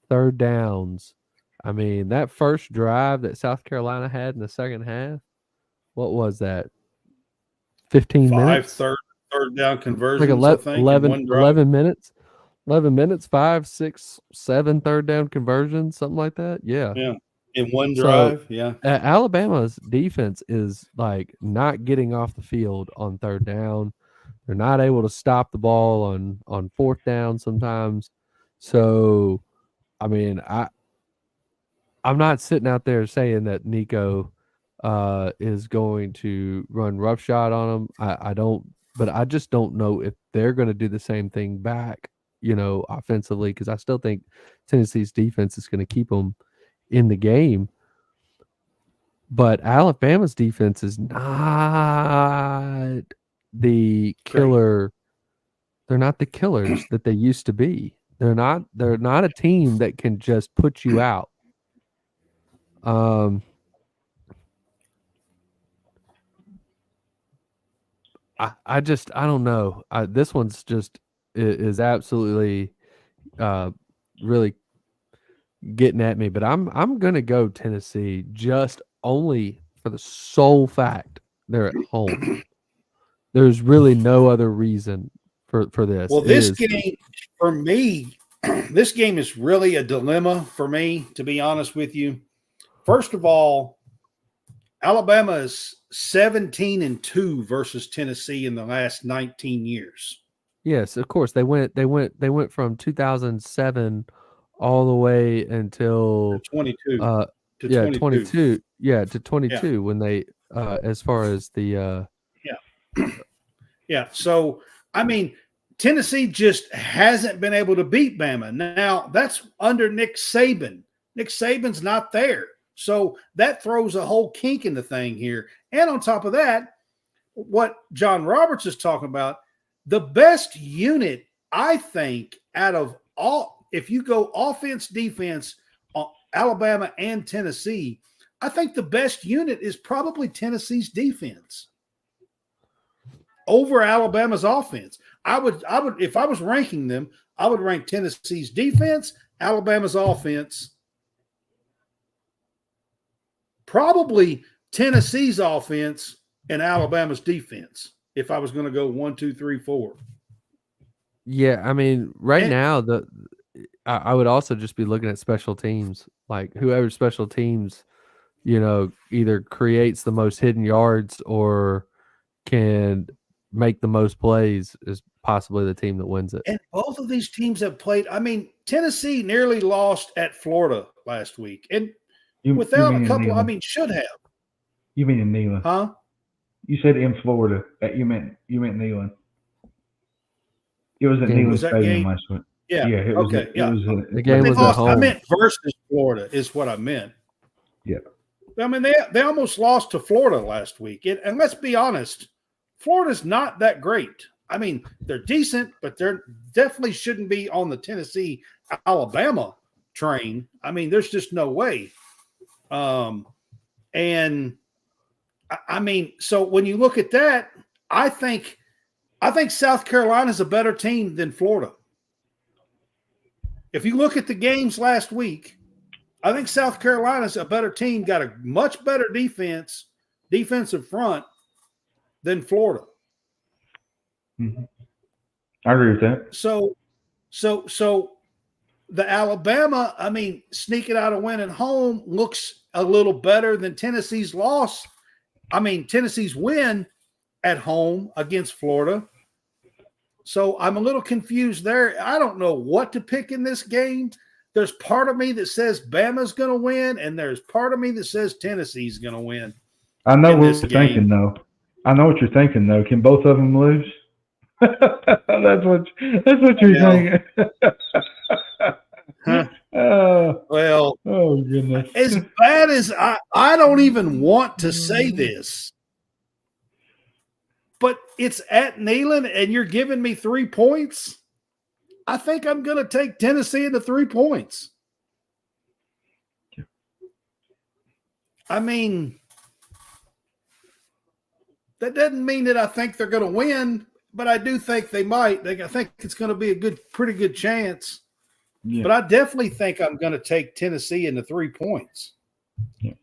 third downs. I mean, that first drive that South Carolina had in the second half, what was that? 15 minutes?
Third down conversions,
like 11 minutes. 11 minutes, 5, 6, 7 third down conversions, something like that. Yeah.
Yeah. In one drive,
Alabama's defense is like not getting off the field on third down. They're not able to stop the ball on fourth down sometimes. So, I mean, I'm not sitting out there saying that Nico is going to run roughshod on them. I don't, but I just don't know if they're going to do the same thing back, offensively, because I still think Tennessee's defense is going to keep them in the game. But Alabama's defense is not the killer. They're not the killers that they used to be. They're not a team that can just put you out. I don't know. This one's just is absolutely really getting at me, but I'm gonna go Tennessee just only for the sole fact they're at home. There's really no other reason for this.
Well, this game for me, this game is really a dilemma for me, to be honest with you. First of all, Alabama is 17-2 versus Tennessee in the last 19 years.
Yes, of course. They went from 2007 all the way until
22 to
yeah,
22.
22. Yeah, to
Yeah.
22 when they as far as the
Yeah. So, I mean, Tennessee just hasn't been able to beat Bama. Now, that's under Nick Saban. Nick Saban's not there. So that throws a whole kink in the thing here. And on top of that, what John Roberts is talking about, the best unit, I think, out of all, if you go offense, defense, Alabama and Tennessee, I think the best unit is probably Tennessee's defense over Alabama's offense. I would, if I was ranking them, I would rank Tennessee's defense, Alabama's offense, probably Tennessee's offense and Alabama's defense. If I was going to go 1, 2, 3, 4.
Yeah, I mean, now I would also just be looking at special teams. Like whoever special teams, either creates the most hidden yards or can make the most plays is possibly the team that wins it.
And both of these teams have played. I mean, Tennessee nearly lost at Florida last week. And without a couple, I mean, should have.
You mean in Neyland?
Huh?
You said in Florida. You meant Neyland. It was at Neyland Stadium last week.
Yeah.
It was.
Okay.
The game was at home.
I meant versus Florida is what I meant.
Yeah.
I mean, they almost lost to Florida last week. And let's be honest, Florida's not that great. I mean, they're decent, but they're definitely shouldn't be on the Tennessee-Alabama train. I mean, there's just no way. And I mean, so when you look at that, I think South Carolina's a better team than Florida. If you look at the games last week, I think South Carolina's a better team, got a much better defensive front than Florida.
Mm-hmm. I agree with that.
So the Alabama, I mean, sneaking out a win at home looks a little better than Tennessee's loss. I mean, Tennessee's win at home against Florida. So I'm a little confused there. I don't know what to pick in this game. There's part of me that says Bama's going to win, and there's part of me that says Tennessee's going to win.
I know what you're thinking, though. I know what you're thinking, though. Can both of them lose? That's what you're thinking.
Huh?
Well, oh goodness.
As bad as I don't even want to say this, but it's at Neyland and you're giving me 3 points. I think I'm going to take Tennessee into 3 points. I mean, that doesn't mean that I think they're going to win, but I do think they might. I think it's going to be a pretty good chance. Yeah. But I definitely think I'm going to take Tennessee into 3 points.
Yeah.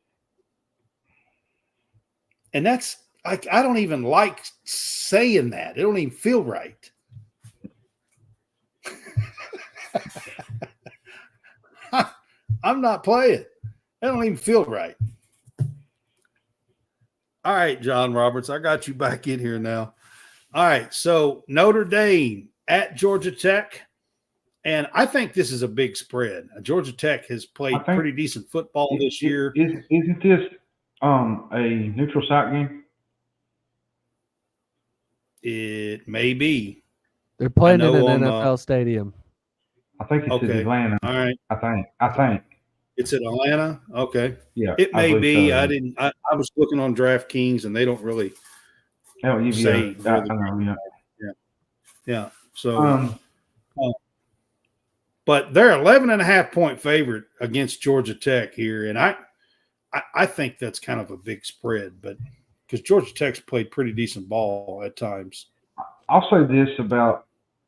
And that's I don't even like saying that. It don't even feel right. I'm not playing. That don't even feel right. All right, John Roberts, I got you back in here now. All right, so Notre Dame at Georgia Tech. And I think this is a big spread. Georgia Tech has played pretty decent football this year.
Isn't this a neutral site game?
It may be.
They're playing in an NFL stadium.
I think it's in Atlanta.
All right.
I think.
It's in Atlanta? Okay.
Yeah.
It may be.
So.
I was looking on DraftKings and they don't really say. Yeah. So but they're 11.5-point favorite against Georgia Tech here. And I think that's kind of a big spread, but because Georgia Tech's played pretty decent ball at times.
I'll say this about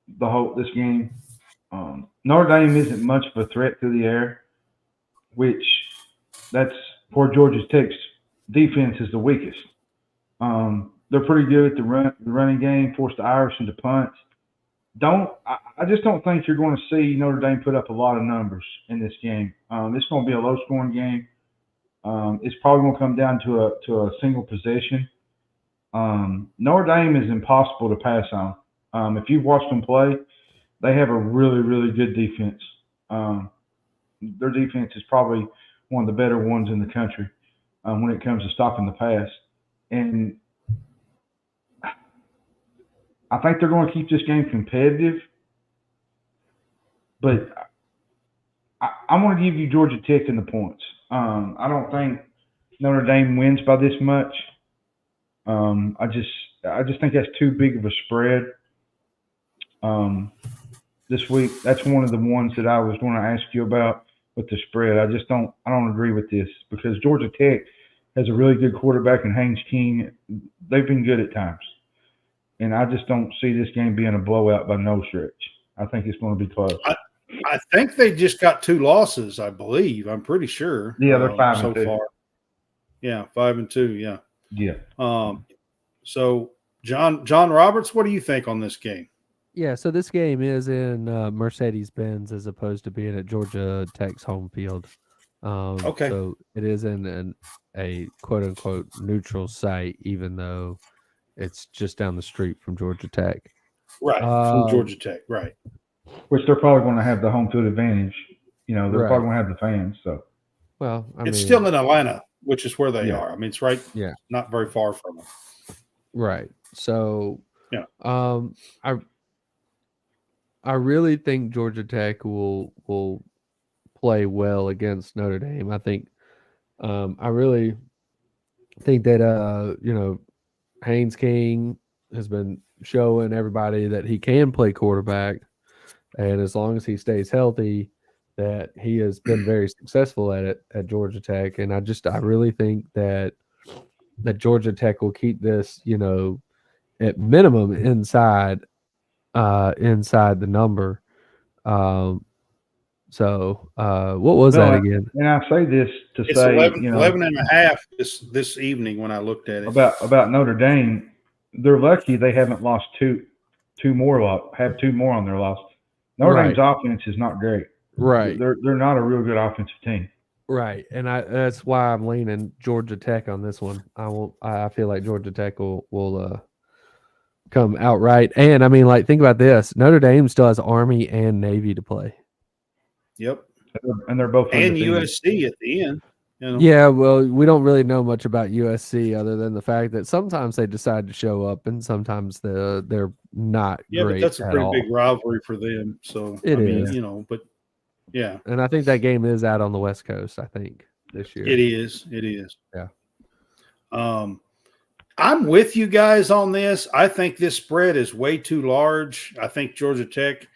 this game. Notre Dame isn't much of a threat through the air, which that's where Georgia Tech's defense is the weakest. They're pretty good at the running game, force the Irish into punts. I just don't think you're going to see Notre Dame put up a lot of numbers in this game. It's going to be a low-scoring game. It's probably going to come down to a single possession. Notre Dame is impossible to pass on. If you've watched them play, they have a really, really good defense. Their defense is probably one of the better ones in the country when it comes to stopping the pass. And I think they're going to keep this game competitive. But I'm going to give you Georgia Tech in the points. I don't think Notre Dame wins by this much. I just think that's too big of a spread. This week, that's one of the ones that I was going to ask you about with the spread. I don't agree with this because Georgia Tech has a really good quarterback in Haynes King. They've been good at times. And I just don't see this game being a blowout by no stretch. I think it's going to be close.
I think they just got 2 losses, I believe. I'm pretty sure.
Yeah, they're 5-2
so far. Yeah, 5-2. Yeah.
Yeah.
So John Roberts, what do you think on this game?
Yeah, so this game is in Mercedes-Benz as opposed to being at Georgia Tech's home field.
Okay.
So it is in a quote-unquote neutral site, even though it's just down the street from Georgia Tech.
Right, from Georgia Tech, right.
Which they're probably going to have the home field advantage. They're
Right.
probably going to have the fans. So,
well,
it's still in Atlanta, which is where they
Yeah.
are. I mean, it's right.
Yeah.
Not very far from them.
Right. So,
yeah.
I really think Georgia Tech will play well against Notre Dame. I think I really think that Haynes King has been showing everybody that he can play quarterback, and as long as he stays healthy, that he has been very successful at it at Georgia Tech. And I really think that Georgia Tech will keep this, at minimum inside the number. So what was that again?
And I say this to
it's
say
11 and a half this evening when I looked at it.
About Notre Dame, they're lucky they haven't lost two more on their loss. Notre Dame's offense is not great.
Right.
They're not a real good offensive team.
Right. And that's why I'm leaning Georgia Tech on this one. I feel like Georgia Tech will come outright. And I mean, think about this. Notre Dame still has Army and Navy to play.
Yep.
And they're both
and
undefeated.
USC at the end.
Yeah, well, we don't really know much about USC other than the fact that sometimes they decide to show up and sometimes they're not great.
Yeah, but that's a pretty
all.
big rivalry for them. So
it is.
But yeah.
And I think that game is out on the West Coast, I think, this year.
It is.
Yeah.
I'm with you guys on this. I think this spread is way too large. I think Georgia Tech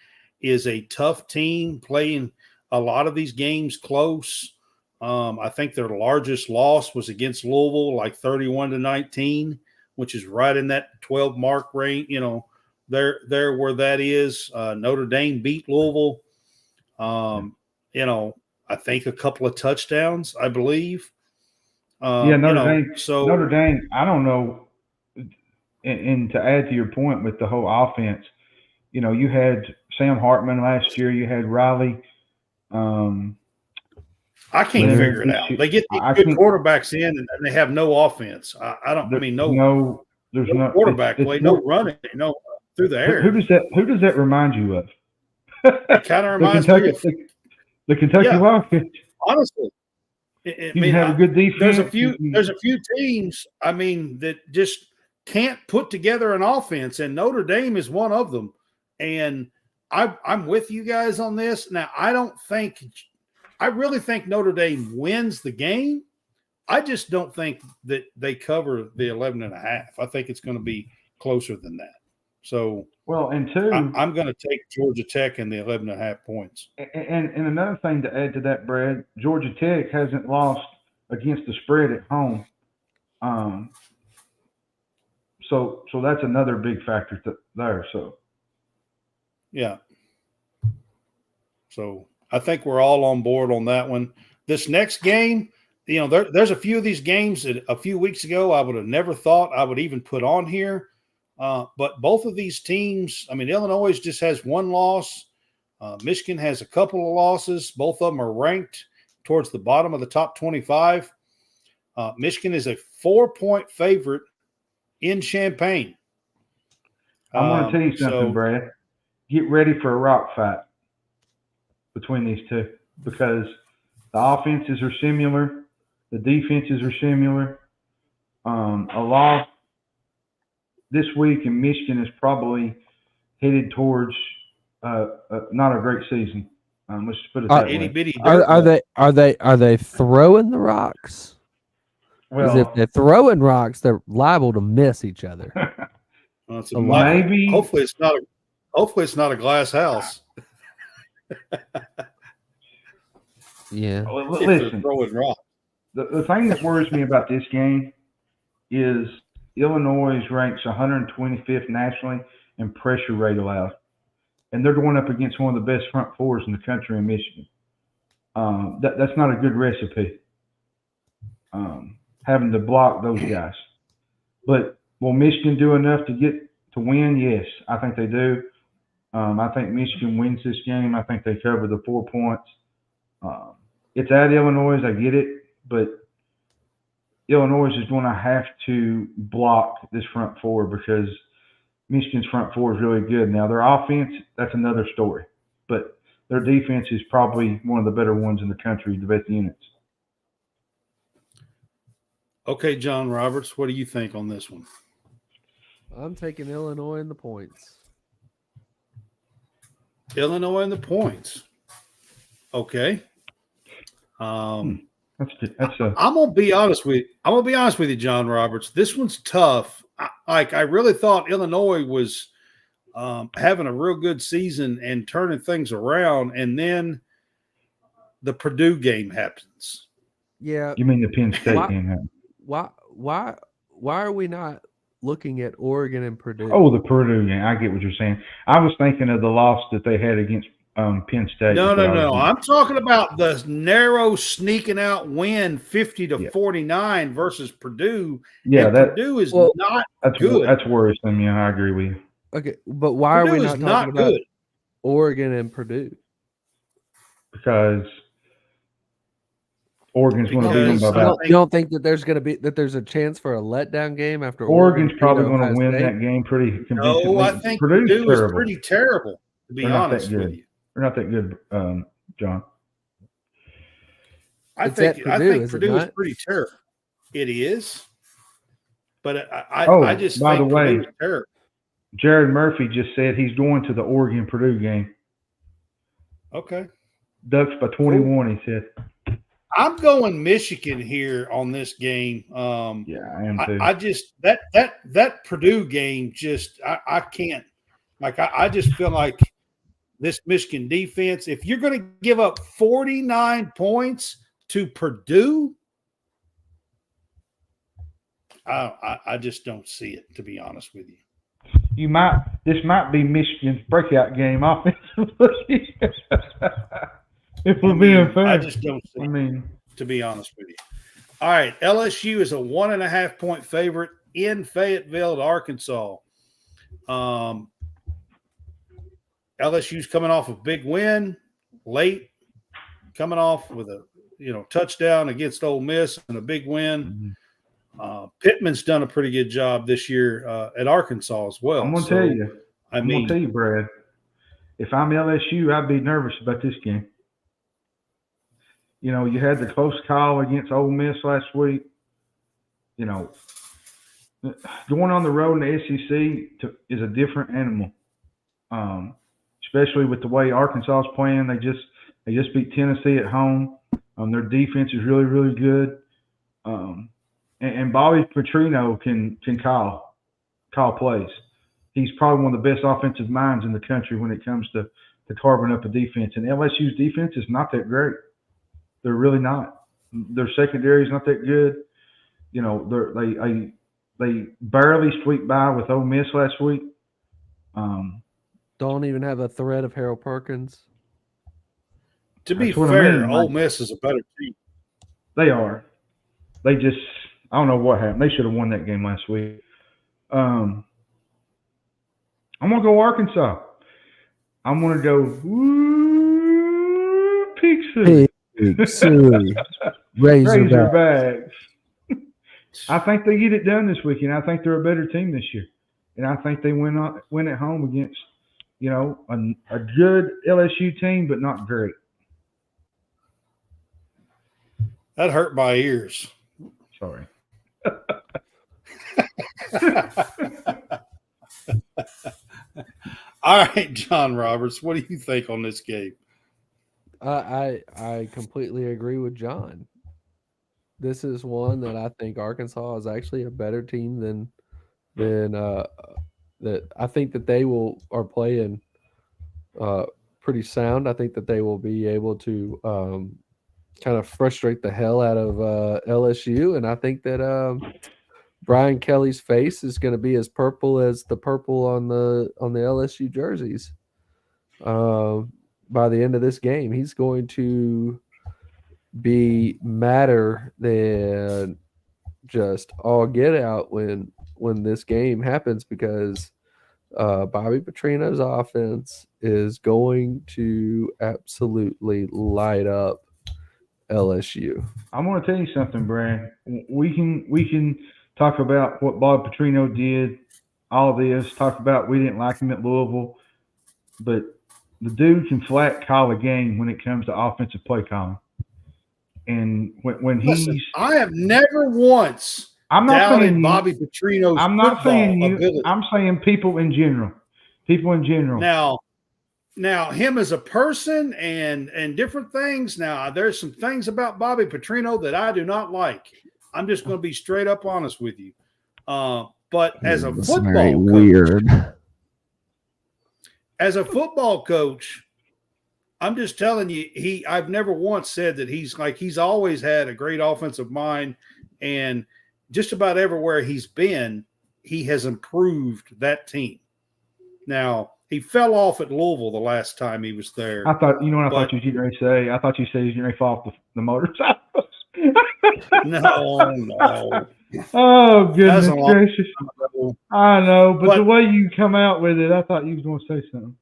is a tough team playing a lot of these games close. I think their largest loss was against Louisville, 31-19, which is right in that 12 mark range. There where that is. Notre Dame beat Louisville. I think a couple of touchdowns, I believe.
Notre Dame, I don't know. And to add to your point with the whole offense, you had Sam Hartman last year. You had Riley.
I can't figure it out. They get good quarterbacks in, and they have no offense. There's no quarterback play, no running, no through the air.
Who does that remind you of?
It kind of reminds me of
the Kentucky Wildcats.
Honestly,
you have a good defense.
There's a few teams. I mean, that just can't put together an offense, and Notre Dame is one of them. And I'm with you guys on this. Now, I really think Notre Dame wins the game. I just don't think that they cover the 11.5. I think it's going to be closer than that. So, I'm going to take Georgia Tech and the 11.5 points.
And another thing to add to that, Brad, Georgia Tech hasn't lost against the spread at home. So that's another big factor there. So,
yeah. So I think we're all on board on that one. This next game, there's a few of these games that a few weeks ago I would have never thought I would even put on here. But both of these teams, Illinois just has one loss. Michigan has a couple of losses. Both of them are ranked towards the bottom of the top 25. Michigan is a 4-point favorite in Champaign.
I'm going to tell you something, Brad. Get ready for a rock fight between these two because the offenses are similar. The defenses are similar. A loss this week in Michigan is probably headed towards not a great season. Let's just put it that
Itty
way.
bitty dirt
Are they throwing the rocks? Because if
Well,
they're throwing rocks, they're liable to miss each other.
maybe.
Hopefully it's not a glass house.
Yeah.
Well,
If
listen,
they're throwing rocks.
the thing that worries me about this game is Illinois ranks 125th nationally in pressure rate allowed. And they're going up against one of the best front fours in the country in Michigan. That's not a good recipe, having to block those guys. But will Michigan do enough to win? Yes, I think they do. I think Michigan wins this game. I think they cover the 4 points. It's at Illinois, I get it, but Illinois is going to have to block this front four because Michigan's front four is really good. Now, their offense, that's another story. But their defense is probably one of the better ones in the country, the best units.
Okay, John Roberts, what do you think on this one?
I'm taking Illinois in the points.
Illinois in the points. Okay.
That's good.
I'm gonna be honest with you, John Roberts. This one's tough. I really thought Illinois was having a real good season and turning things around, and then the Purdue game happens.
Yeah.
You mean the Penn State game?
Why are we not looking at Oregon and Purdue?
Oh, the Purdue game. I get what you're saying. I was thinking of the loss that they had against Penn State.
No. I'm talking about the narrow sneaking out win 50-49 versus Purdue.
Yeah,
Purdue is not good.
That's worrisome. Yeah, I agree with you.
Okay, but why
Purdue
are we
is
not talking about
good.
Oregon and Purdue?
Because Oregon's going to beat them by about.
You don't think that there's a chance for a letdown game after
Oregon's probably going to win that game pretty convincingly.
No, I think Purdue is pretty terrible, to be honest with you.
They're not that good, John.
I think Purdue is pretty terrible. It is, but I just
by
think
the way,
Purdue is terrible.
Jared Murphy just said he's going to the Oregon Purdue game.
Okay.
Ducks by 21, he said.
I'm going Michigan here on this game.
Yeah, I am too.
I just that Purdue game I can't I just feel like this Michigan defense, if you're going to give up 49 points to Purdue, I just don't see it, to be honest with you.
This might be Michigan's breakout game offensively. If we're being fair.
I just don't see it, to be honest with you. All right, LSU is a 1.5-point favorite in Fayetteville at Arkansas. LSU's coming off a big win late, coming off with a touchdown against Ole Miss and a big win. Pittman's done a pretty good job this year at Arkansas as well.
I'm going to tell you. I'm going to tell you, Brad. If I'm LSU, I'd be nervous about this game. You had the close call against Ole Miss last week. Going on the road in the SEC is a different animal. Especially with the way Arkansas is playing. They just beat Tennessee at home. Their defense is really, really good. And Bobby Petrino can call plays. He's probably one of the best offensive minds in the country when it comes to carving up a defense. And LSU's defense is not that great. They're really not. Their secondary is not that good. They barely squeaked by with Ole Miss last week.
Don't even have a threat of Harold Perkins.
To be fair, Ole Miss is a better team.
They are. They just – I don't know what happened. They should have won that game last week. I'm going to go Arkansas. I'm going to go Pig City.
Razorbacks.
I think they get it done this weekend. I think they're a better team this year, and I think they win at home against a good LSU team, but not great.
That hurt my ears.
Sorry.
All right, John Roberts, what do you think on this game?
I completely agree with John. This is one that I think Arkansas is actually a better team than that. I think that they are playing pretty sound. I think that they will be able to kind of frustrate the hell out of LSU, and I think that Brian Kelly's face is going to be as purple as the purple on the LSU jerseys. By the end of this game, he's going to be madder than just all get out when this game happens, because Bobby Petrino's offense is going to absolutely light up LSU.
I'm going to tell you something, Brad. We can talk about what Bob Petrino did, all this, talk about we didn't like him at Louisville, but the dude can flat call a game when it comes to offensive play calling. And when
Listen, I have never once doubted Bobby Petrino's
I'm not
football
saying you.
ability.
I'm saying people in general. People in general.
Now him as a person and different things. Now, there's some things about Bobby Petrino that I do not like. I'm just going to be straight up honest with you. But as a football coach,
weird.
As a football coach, I'm just telling you, I've never once said that he's always had a great offensive mind, and just about everywhere he's been, he has improved that team. Now, he fell off at Louisville the last time he was there.
I thought you thought you were getting ready to say? I thought you said you were getting ready to fall off the motorcycle.
No.
Oh, goodness gracious. I know, but the way you come out with it, I thought you was going to say something.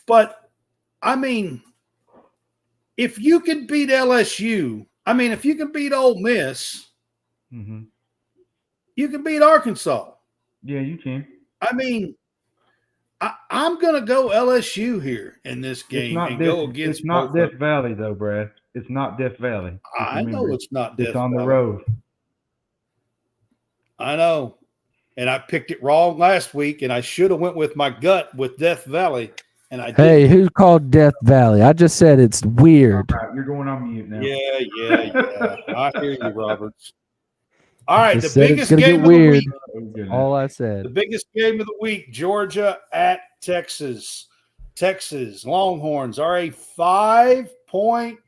But, I mean, if you can beat LSU, if you can beat Ole Miss, you can beat Arkansas.
Yeah, you can.
I'm going to go LSU here in this game go against.
It's not Death Valley, though, Brad. It's not Death Valley.
I know it's not Death Valley.
It's on the road.
I know. And I picked it wrong last week, and I should have went with my gut with Death Valley. And I didn't.
Hey, who called Death Valley? I just said it's weird.
All right, you're going on mute now.
Yeah. I hear you, Roberts. All right, the biggest
game
of the week.
All I said.
The biggest game of the week, Georgia at Texas. Texas Longhorns are a 5-point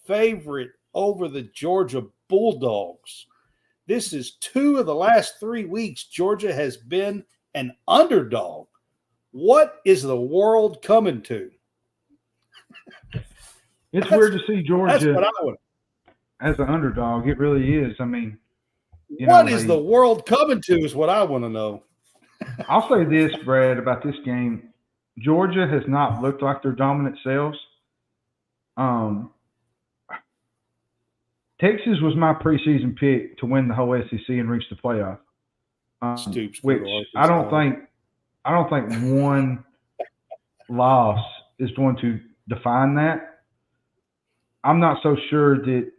favorite over the Georgia Bulldogs. This is 2 of the last 3 weeks. Georgia has been an underdog. What is the world coming to?
It's weird to see Georgia
as
an underdog. It really is.
What is the world coming to is what I want to know.
I'll say this, Brad, about this game. Georgia has not looked like their dominant selves. Texas was my preseason pick to win the whole SEC and reach the playoff. Which I don't think one loss is going to define that. I'm not so sure that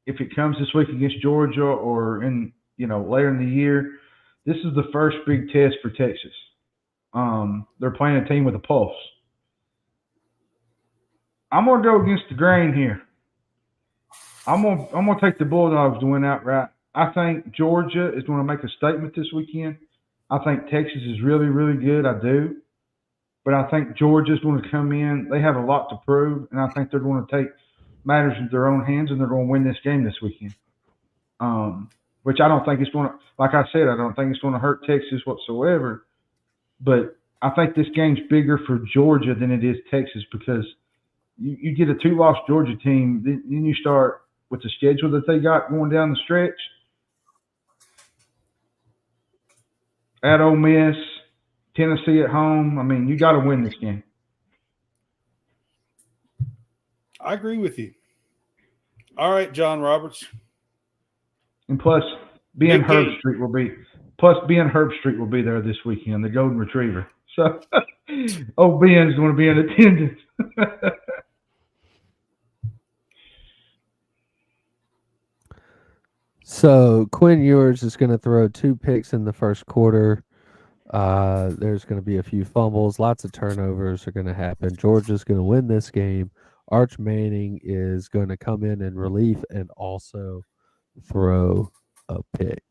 if it comes this week against Georgia or in later in the year, this is the first big test for Texas. They're playing a team with a pulse. I'm gonna go against the grain here. I'm gonna take the Bulldogs to win outright. I think Georgia is going to make a statement this weekend. I think Texas is really, really good. I do. But I think Georgia's going to come in. They have a lot to prove, and I think they're going to take matters into their own hands, and they're going to win this game this weekend. Which I don't think it's going to – like I said, I don't think it's going to hurt Texas whatsoever. But I think this game's bigger for Georgia than it is Texas because you get a 2-loss Georgia team, then you start with the schedule that they got going down the stretch. At Ole Miss, Tennessee at home. You got to win this game.
I agree with you. All right, John Roberts.
And plus,
Big game.
Herbstreit will be there this weekend, the Golden Retriever. So, Ben's going to be in attendance.
So Quinn Ewers is going to throw 2 picks in the first quarter. There's going to be a few fumbles. Lots of turnovers are going to happen. Georgia's going to win this game. Arch Manning is going to come in relief and also throw a pick.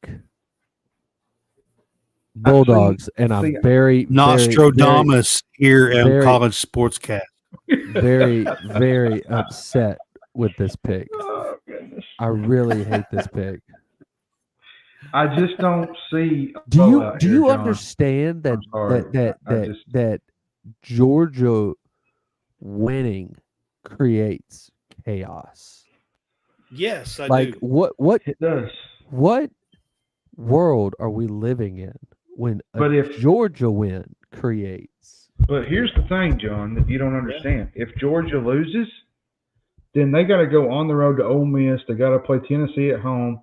Bulldogs, and I'm very
Nostradamus here on College Sportscast.
Very, very upset with this pick.
Oh, goodness.
I really hate this pick.
I just don't see.
Do you understand that Georgia winning creates chaos?
Yes, I do.
What
it does?
What world are we living in when if Georgia win creates?
But here's the thing, John, that you don't understand. If Georgia loses, then they got to go on the road to Ole Miss. They got to play Tennessee at home.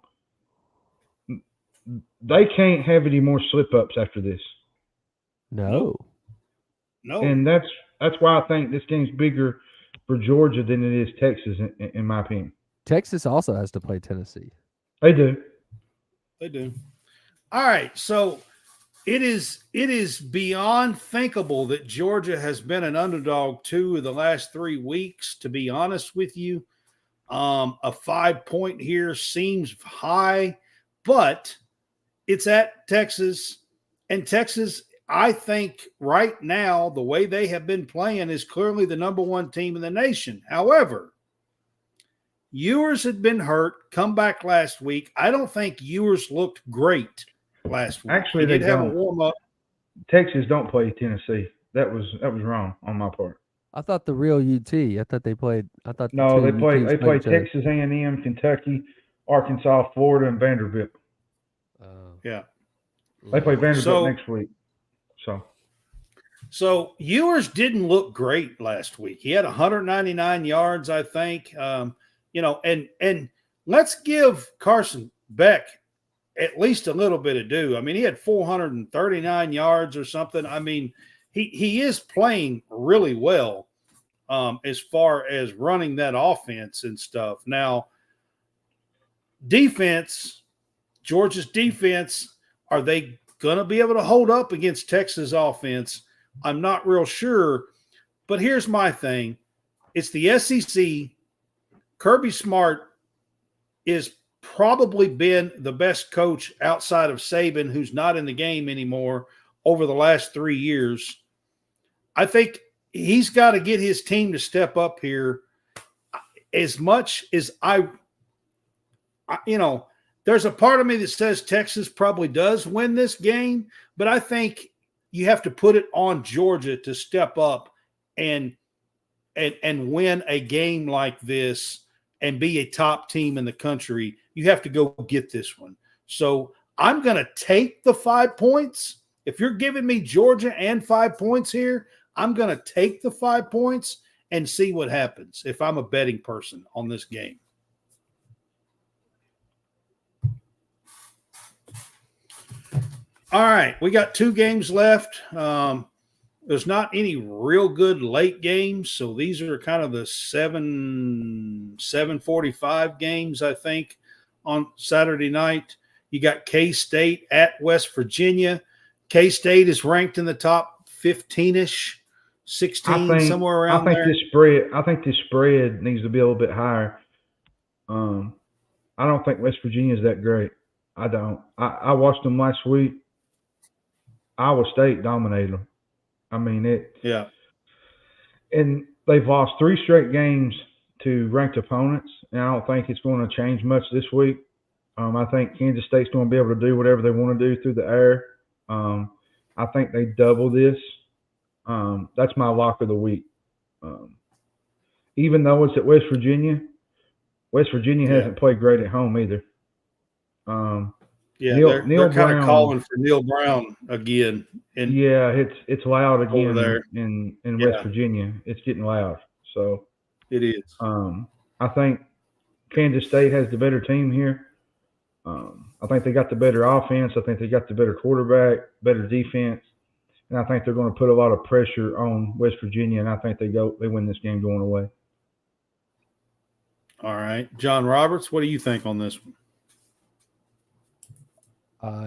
They can't have any more slip-ups after this.
No.
And that's why I think this game's bigger for Georgia than it is Texas, in my opinion.
Texas also has to play Tennessee.
They do.
All right, so it is beyond thinkable that Georgia has been an underdog 2 of the last 3 weeks, to be honest with you. A 5-point here seems high, but it's at Texas. And Texas, I think right now, the way they have been playing is clearly the number 1 team in the nation. However, Ewers had been hurt, come back last week. I don't think Ewers looked great last week.
Actually,
they did have a warm-up.
Texas don't play Tennessee. That was wrong on my part.
I thought the real UT. I thought they played.
No, they play Texas A&M, Kentucky, Arkansas, Florida, and Vanderbilt.
Yeah,
they play Vanderbilt next week.
So Ewers didn't look great last week. He had 199 yards, I think. And let's give Carson Beck at least a little bit of due. I mean, he had 439 yards or something. I mean, he is playing really well as far as running that offense and stuff. Now, defense, Georgia's defense, are they going to be able to hold up against Texas offense? I'm not real sure. But here's my thing. It's the SEC. Kirby Smart is probably been the best coach outside of Saban, who's not in the game anymore, over the last 3 years. I think he's got to get his team to step up here. As much as there's a part of me that says Texas probably does win this game, but I think you have to put it on Georgia to step up and win a game like this and be a top team in the country. You have to go get this one. So I'm going to take the 5 points. If you're giving me Georgia and 5 points here, I'm going to take the 5 points and see what happens if I'm a betting person on this game. All right, we got 2 games left. There's not any real good late games, so these are kind of the 7:45 games, I think, on Saturday night. You got K-State at West Virginia. K-State is ranked in the top 15-ish, 16, somewhere around there.
I think this spread needs to be a little bit higher. I don't think West Virginia is that great. I don't. I watched them last week. Iowa State dominated them. I mean it.
Yeah.
And they've lost 3 straight games to ranked opponents, and I don't think it's going to change much this week. I think Kansas State's going to be able to do whatever they want to do through the air. I think they double this. That's my lock of the week. Even though it's at West Virginia hasn't played great at home either.
They're kind of calling for Neil Brown again. And
it's loud again
there
in West Virginia. It's getting loud. So
it is.
I think Kansas State has the better team here. I think they got the better offense. I think they got the better quarterback, better defense, and I think they're going to put a lot of pressure on West Virginia. And I think they win this game going away.
All right, John Roberts, what do you think on this one?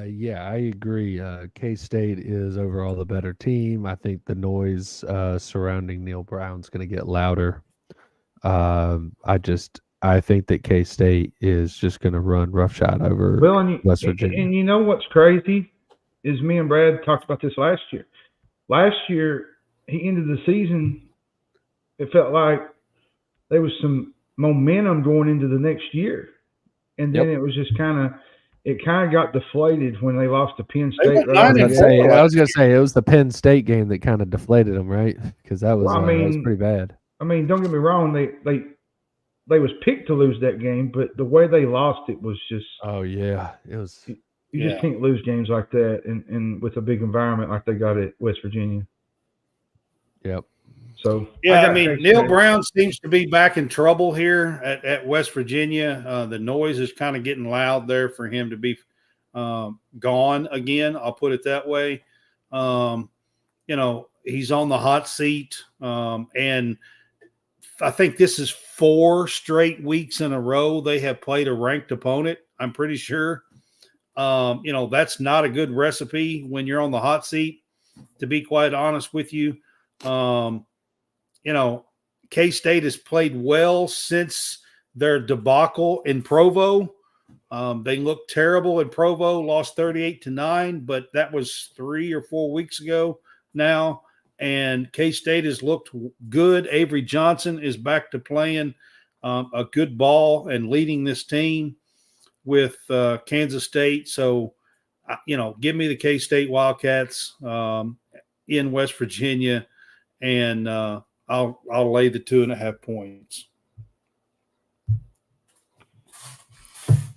Yeah, I agree. K-State is overall the better team. I think the noise surrounding Neil Brown's going to get louder. I think that K-State is just going to run roughshod over West Virginia.
And you know what's crazy is me and Brad talked about this last year. Last year, he ended the season, it felt like there was some momentum going into the next year. And then it was just kind of got deflated when they lost to Penn State.
I was going to say it was the Penn State game that kind of deflated them, right? Because that was pretty bad.
I mean, don't get me wrong. They was picked to lose that game, but the way they lost it was just.
Oh yeah, it was.
You just can't lose games like that, and with a big environment like they got at West Virginia.
Yep.
So
I mean, Neil Brown seems to be back in trouble here at West Virginia. The noise is kind of getting loud there for him to be gone again. I'll put it that way. He's on the hot seat, and I think this is 4 straight weeks in a row they have played a ranked opponent. I'm pretty sure. That's not a good recipe when you're on the hot seat, to be quite honest with you. K-State has played well since their debacle in Provo. They looked terrible in Provo, lost 38-9, but that was 3 or 4 weeks ago now. And K-State has looked good. Avery Johnson is back to playing a good ball and leading this team with Kansas State. So, give me the K-State Wildcats in West Virginia, and I'll lay the 2.5 points.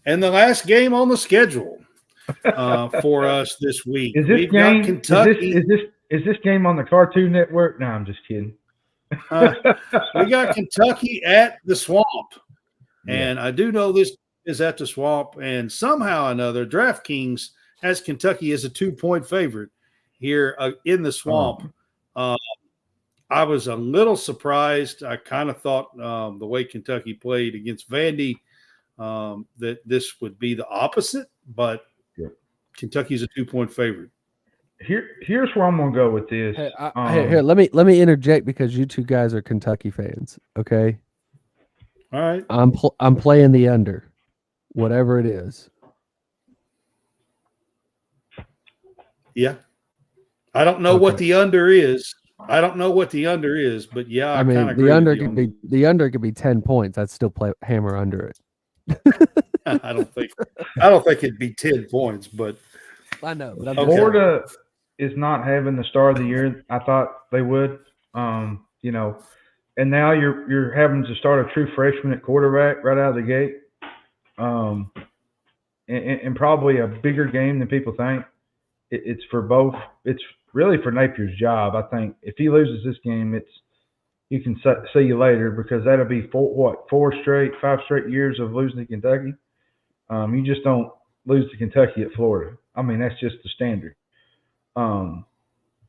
And the last game on the schedule for us this week,
we've got Kentucky. Is this game on the Cartoon Network? No, I'm just kidding.
We got Kentucky at the Swamp, and I do know this is at the Swamp, and somehow or another, DraftKings has Kentucky as a 2-point favorite here in the Swamp. I was a little surprised. I kind of thought the way Kentucky played against Vandy that this would be the opposite, but Kentucky's a 2-point favorite.
Here's where I'm gonna go with this.
Here, let me interject because you two guys are Kentucky fans. Okay.
All right.
I'm playing the under, whatever it is.
Yeah. I don't know what the under is. But yeah,
I mean the under could be 10 points. I'd still hammer under it.
I don't think it'd be 10 points, but
I know. But
Florida is not having the start of the year I thought they would. And now you're having to start a true freshman at quarterback right out of the gate. And probably a bigger game than people think. It's for both. It's really for Napier's job. I think if he loses this game, you can see you later, because that'll be 5 straight years of losing to Kentucky. You just don't lose to Kentucky at Florida. I mean, that's just the standard.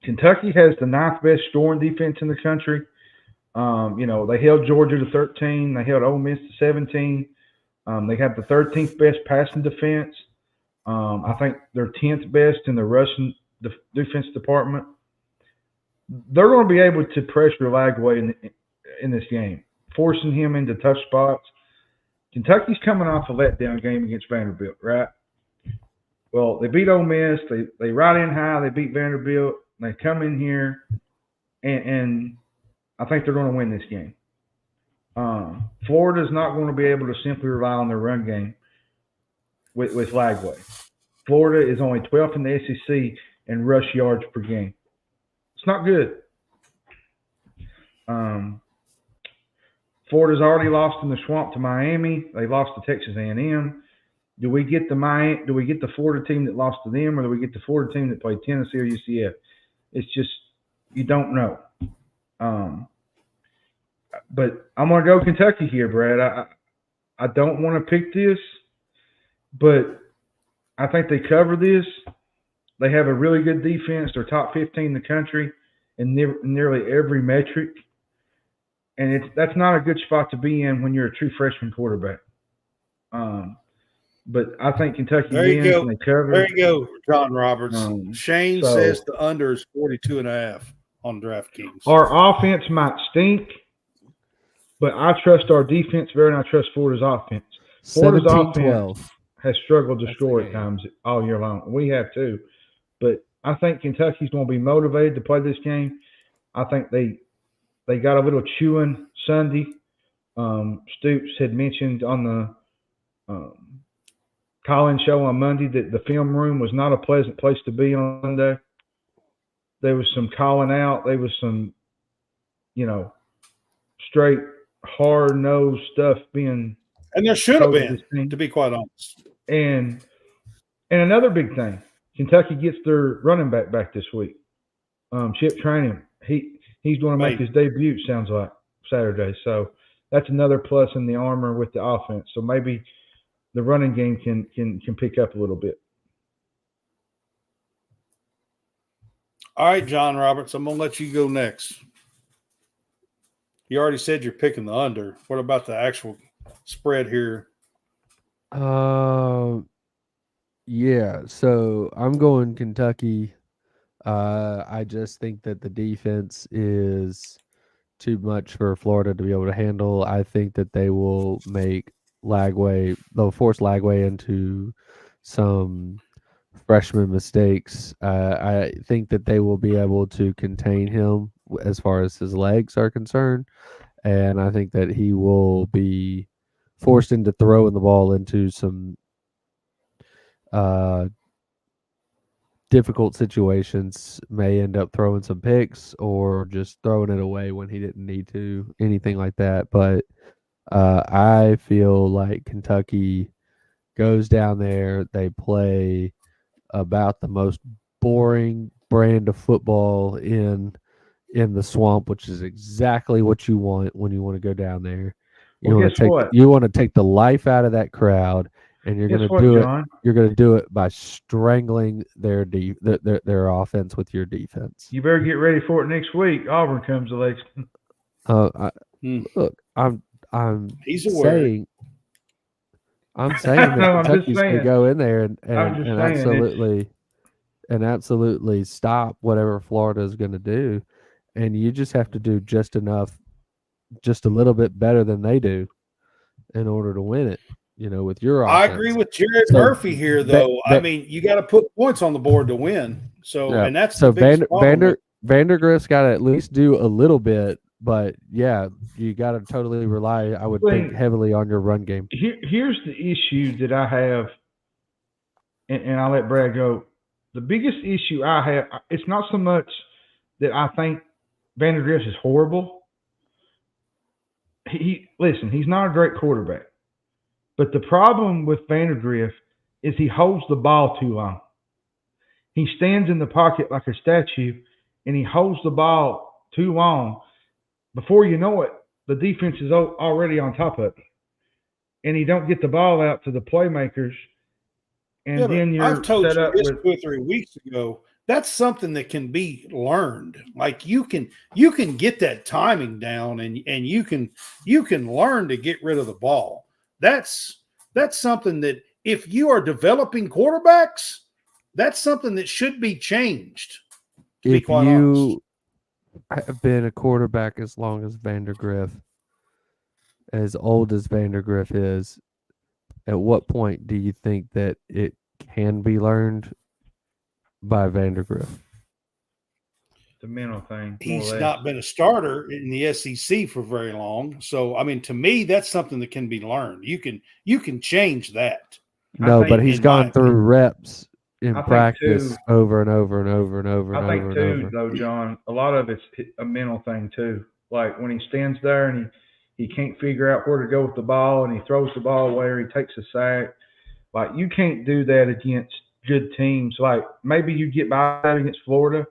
Kentucky has the 9th best scoring defense in the country. They held Georgia to 13. They held Ole Miss to 17. They have the 13th best passing defense. I think they're 10th best in the rushing defense department. They're going to be able to pressure Lagway in this game, forcing him into tough spots. Kentucky's coming off a letdown game against Vanderbilt, right? Well, they beat Ole Miss. They ride in high. They beat Vanderbilt. They come in here, and I think they're going to win this game. Florida's not going to be able to simply rely on their run game with Lagway. Florida is only 12th in the SEC in rush yards per game. It's not good. Florida's already lost in the Swamp to Miami. They lost to Texas A&M. Do we get the Florida team that lost to them, or do we get the Florida team that played Tennessee or UCF? It's just, you don't know. But I'm going to go Kentucky here, Brad. I don't want to pick this, but I think they cover this. They have a really good defense. They're top 15 in the country in nearly every metric. And that's not a good spot to be in when you're a true freshman quarterback. But I think Kentucky wins and they cover.
There you go, John Roberts. Shane says the under is 42.5 on DraftKings.
Our offense might stink, but I trust our defense better than I trust Florida's offense. Florida's offense has struggled to score at times all year long. We have too. But I think Kentucky's going to be motivated to play this game. I think they got a little chewing Sunday. Stoops had mentioned on the call-in show on Monday that the film room was not a pleasant place to be on Monday. There was some calling out. There was some, straight hard-nosed stuff being.
And there should have been, to be quite honest.
And another big thing, Kentucky gets their running back this week. Chip Trainum. He's going to make his debut, sounds like, Saturday. So that's another plus in the armor with the offense. So maybe the running game can pick up a little bit.
All right, John Roberts, I'm going to let you go next. You already said you're picking the under. What about the actual spread here?
Yeah, so I'm going Kentucky. I just think that the defense is too much for Florida to be able to handle. I think that they will make they'll force Lagway into some freshman mistakes. I think that they will be able to contain him as far as his legs are concerned. And I think that he will be forced into throwing the ball into some difficult situations, may end up throwing some picks or just throwing it away when he didn't need to, anything like that. But I feel like Kentucky goes down there, they play about the most boring brand of football in the swamp, which is exactly what you want when you want to go down there. You want to take the life out of that crowd, and you're going to do it. You're going to do it by strangling their offense with your defense.
You better get ready for it next week. Auburn comes election.
Look, I'm saying that Kentucky's going to go in there and absolutely stop whatever Florida is going to do, and you just have to do just enough, just a little bit better than they do, in order to win it. With your offense.
I agree with Jared Murphy here, though. I mean, you got to put points on the board to win. So, yeah. And that's the biggest problem.
Vandergrift's got to at least do a little bit, but yeah, you got to totally rely, I would think, heavily on your run game.
Here's the issue that I have, and I'll let Brad go. The biggest issue I have, it's not so much that I think Vandergrift is horrible. He's not a great quarterback. But the problem with Vandergrift is he holds the ball too long. He stands in the pocket like a statue, and he holds the ball too long. Before you know it, the defense is already on top of it. And he don't get the ball out to the playmakers. And then you're
I've told
set
you
up
this
with
2 or 3 weeks ago. That's something that can be learned. Like you can get that timing down, and you can learn to get rid of the ball. That's something that if you are developing quarterbacks, that's something that should be changed.
If you have been a quarterback as long as Vandergrift, as old as Vandergrift is, at what point do you think that it can be learned by Vandergrift?
The mental thing.
He's not been a starter in the SEC for very long. So, I mean, to me, that's something that can be learned. You can change that.
No, but he's gone through reps in practice over and over and over and over and over.
I think too, though, John, a lot of it's a mental thing too. Like when he stands there and he can't figure out where to go with the ball, and he throws the ball away or he takes a sack. Like you can't do that against good teams. Like maybe you get by against Florida,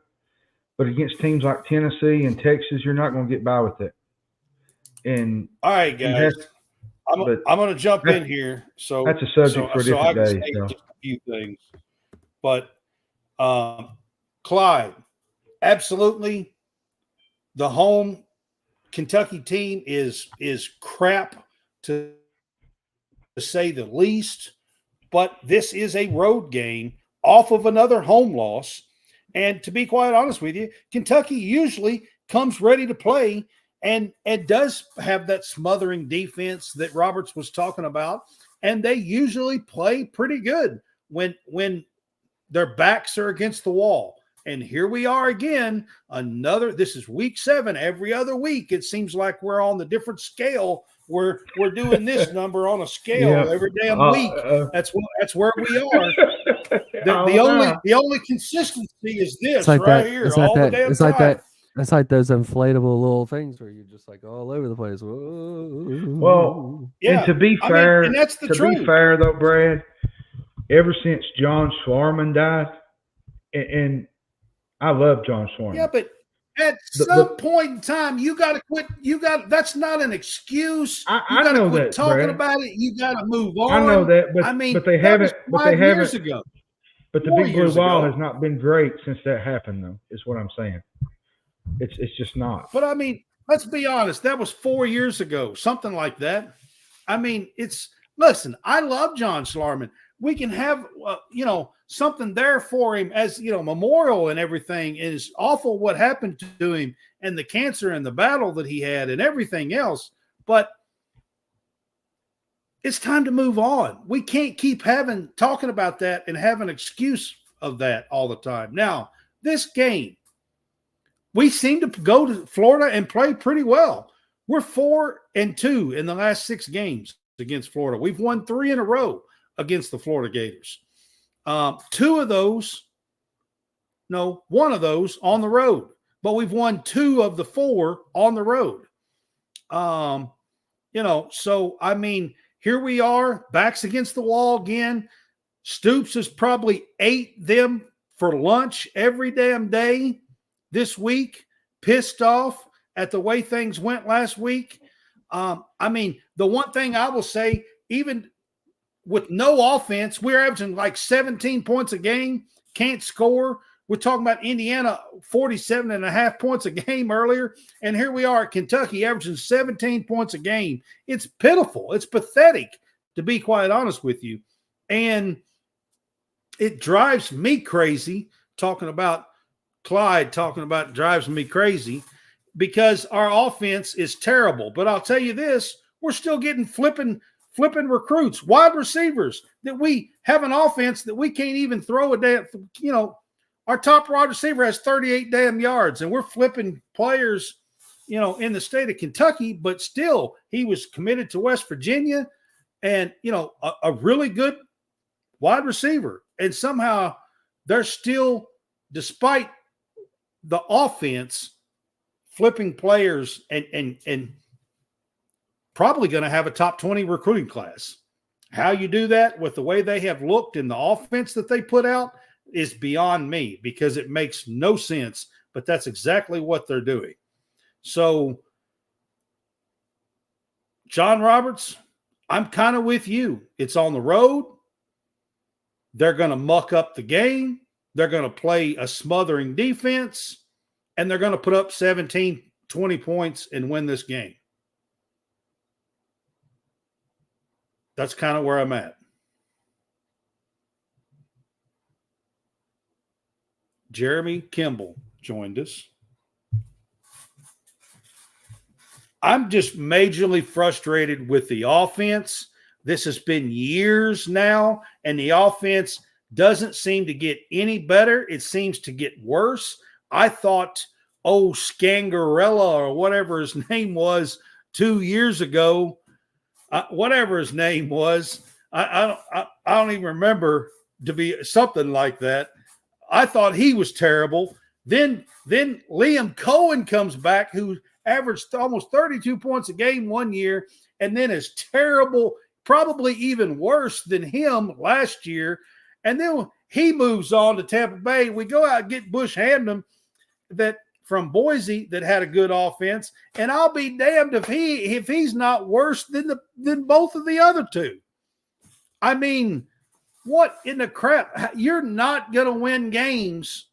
but against teams like Tennessee and Texas, you're not going to get by with it. And
all right, guys, I'm going to jump in here. So
that's a subject for a different
I can
day.
say just a few things. But Clyde, absolutely, the home Kentucky team is crap to say the least. But this is a road game off of another home loss. And to be quite honest with you, Kentucky usually comes ready to play and does have that smothering defense that Roberts was talking about. And they usually play pretty good when their backs are against the wall. And here we are again, this is week 7. Every other week, it seems like we're on the different scale. We're doing this number on a scale every damn week. That's where we are. The only consistency is this here.
It's like those inflatable little things where you're just like all over the place. Whoa.
Well, yeah. And to be fair,
that's the truth.
Be fair though, Brad, ever since John Schlarman died, and I love John Schlarman.
Yeah, but at some point in time, you got to quit. That's not an excuse.
I know
quit
that,
talking
Brad.
about it. You got to move on.
I know that, but they haven't.
Years ago.
But the Big Blue Wall has not been great since that happened, though. Is what I'm saying. It's just not.
But I mean, let's be honest. That was 4 years ago, something like that. I mean, listen. I love John Schlarman. We can have something there for him as memorial and everything. It is awful what happened to him and the cancer and the battle that he had and everything else. But it's time to move on. We can't keep talking about that and have an excuse of that all the time. Now, this game, we seem to go to Florida and play pretty well. We're 4-2 in the last 6 games against Florida. We've won 3 in a row against the Florida Gators. 1 of those on the road, but we've won 2 of the 4 on the road. So I mean, here we are, backs against the wall again. Stoops has probably ate them for lunch every damn day this week, pissed off at the way things went last week. I mean, the one thing I will say, even with no offense, we're averaging like 17 points a game, can't score. We're talking about Indiana, 47.5 points a game earlier. And here we are at Kentucky averaging 17 points a game. It's pitiful. It's pathetic, to be quite honest with you. And it drives me crazy talking about Clyde, drives me crazy because our offense is terrible. But I'll tell you this, we're still getting flipping recruits, wide receivers, that we have an offense that we can't even throw a damn, our top wide receiver has 38 damn yards, and we're flipping players, in the state of Kentucky, but still he was committed to West Virginia and, a really good wide receiver. And somehow they're still, despite the offense, flipping players and probably going to have a top 20 recruiting class. How you do that with the way they have looked in the offense that they put out is beyond me, because it makes no sense, but that's exactly what they're doing. So, John Roberts, I'm kind of with you. It's on the road. They're going to muck up the game. They're going to play a smothering defense, and they're going to put up 17, 20 points and win this game. That's kind of where I'm at. Jeremy Kimball joined us. I'm just majorly frustrated with the offense. This has been years now, and the offense doesn't seem to get any better. It seems to get worse. I thought, Scangarella or whatever his name was 2 years ago, whatever his name was, I don't even remember, to be something like that. I thought he was terrible. Then Liam Cohen comes back, who averaged almost 32 points a game 1 year, and then is terrible, probably even worse than him last year. And then he moves on to Tampa Bay. We go out and get Bush Hamden, that from Boise that had a good offense, and I'll be damned if he's not worse than both of the other two. I mean, what in the crap? You're not going to win games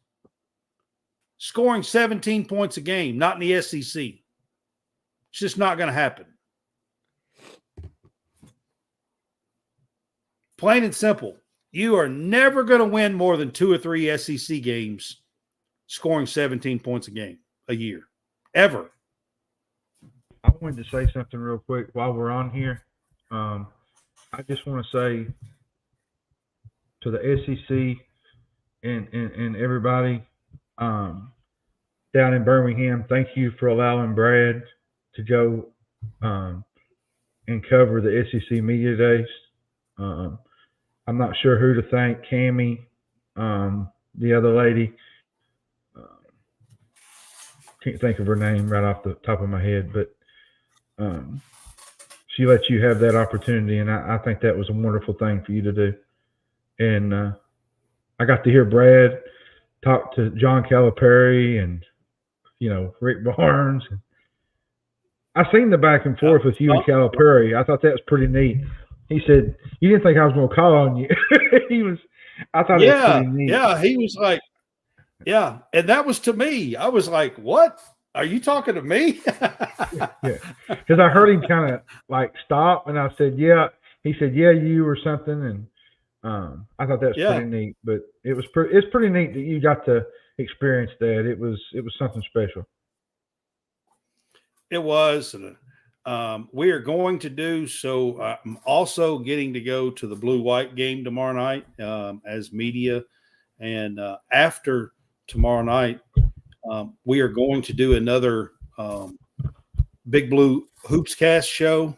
scoring 17 points a game, not in the SEC. It's just not going to happen. Plain and simple. You are never going to win more than 2 or 3 SEC games scoring 17 points a year, ever.
I wanted to say something real quick while we're on here. I just want to say to the SEC and everybody down in Birmingham, thank you for allowing Brad to go and cover the SEC Media Days. I'm not sure who to thank. Cammie, the other lady. Can't think of her name right off the top of my head, but she let you have that opportunity, and I think that was a wonderful thing for you to do. And I got to hear Brad talk to John Calipari and, Rick Barnes. I seen the back and forth with you and Calipari. I thought that was pretty neat. He said, "You didn't think I was going to call on you." I thought it was pretty neat.
Yeah, he was like, yeah. And that was to me. I was like, what? Are you talking to me?
Yeah. Because I heard him kind of like stop, and I said, yeah. He said, yeah, you or something. And I thought that was pretty neat. But it's pretty neat that you got to experience that. It was something special.
It was. We are going to do so. I'm also getting to go to the blue-white game tomorrow night as media. And after tomorrow night, we are going to do another Big Blue HoopsCast show.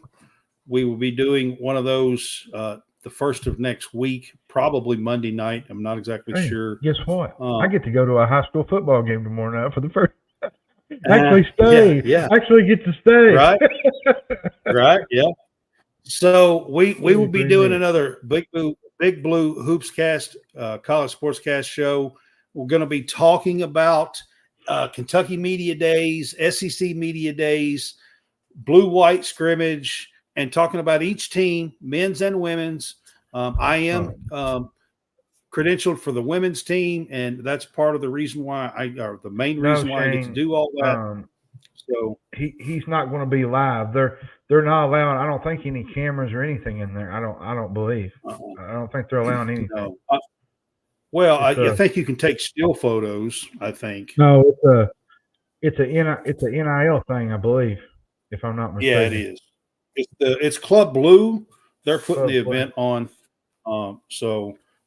We will be doing one of those the first of next week, probably Monday night. I'm not exactly sure.
Guess what? I get to go to a high school football game tomorrow night for the first. Actually stay.
Yeah.
Actually get to stay.
Right. Right. Yeah. So we will be doing another Big Blue HoopsCast college sportscast show. We're going to be talking about Kentucky Media Days, SEC Media Days, blue-white scrimmage, and talking about each team, men's and women's. I am credentialed for the women's team, and that's part of the reason why the main reason why I get to do all that. So
he's not going to be live. They're not allowing. I don't think any cameras or anything in there. I don't believe. I don't think they're allowing anything.
No. I think you can take still photos. I think.
No, it's a NIL thing, I believe, if I'm not mistaken.
Yeah, it is. It's Club Blue. They're putting the event on.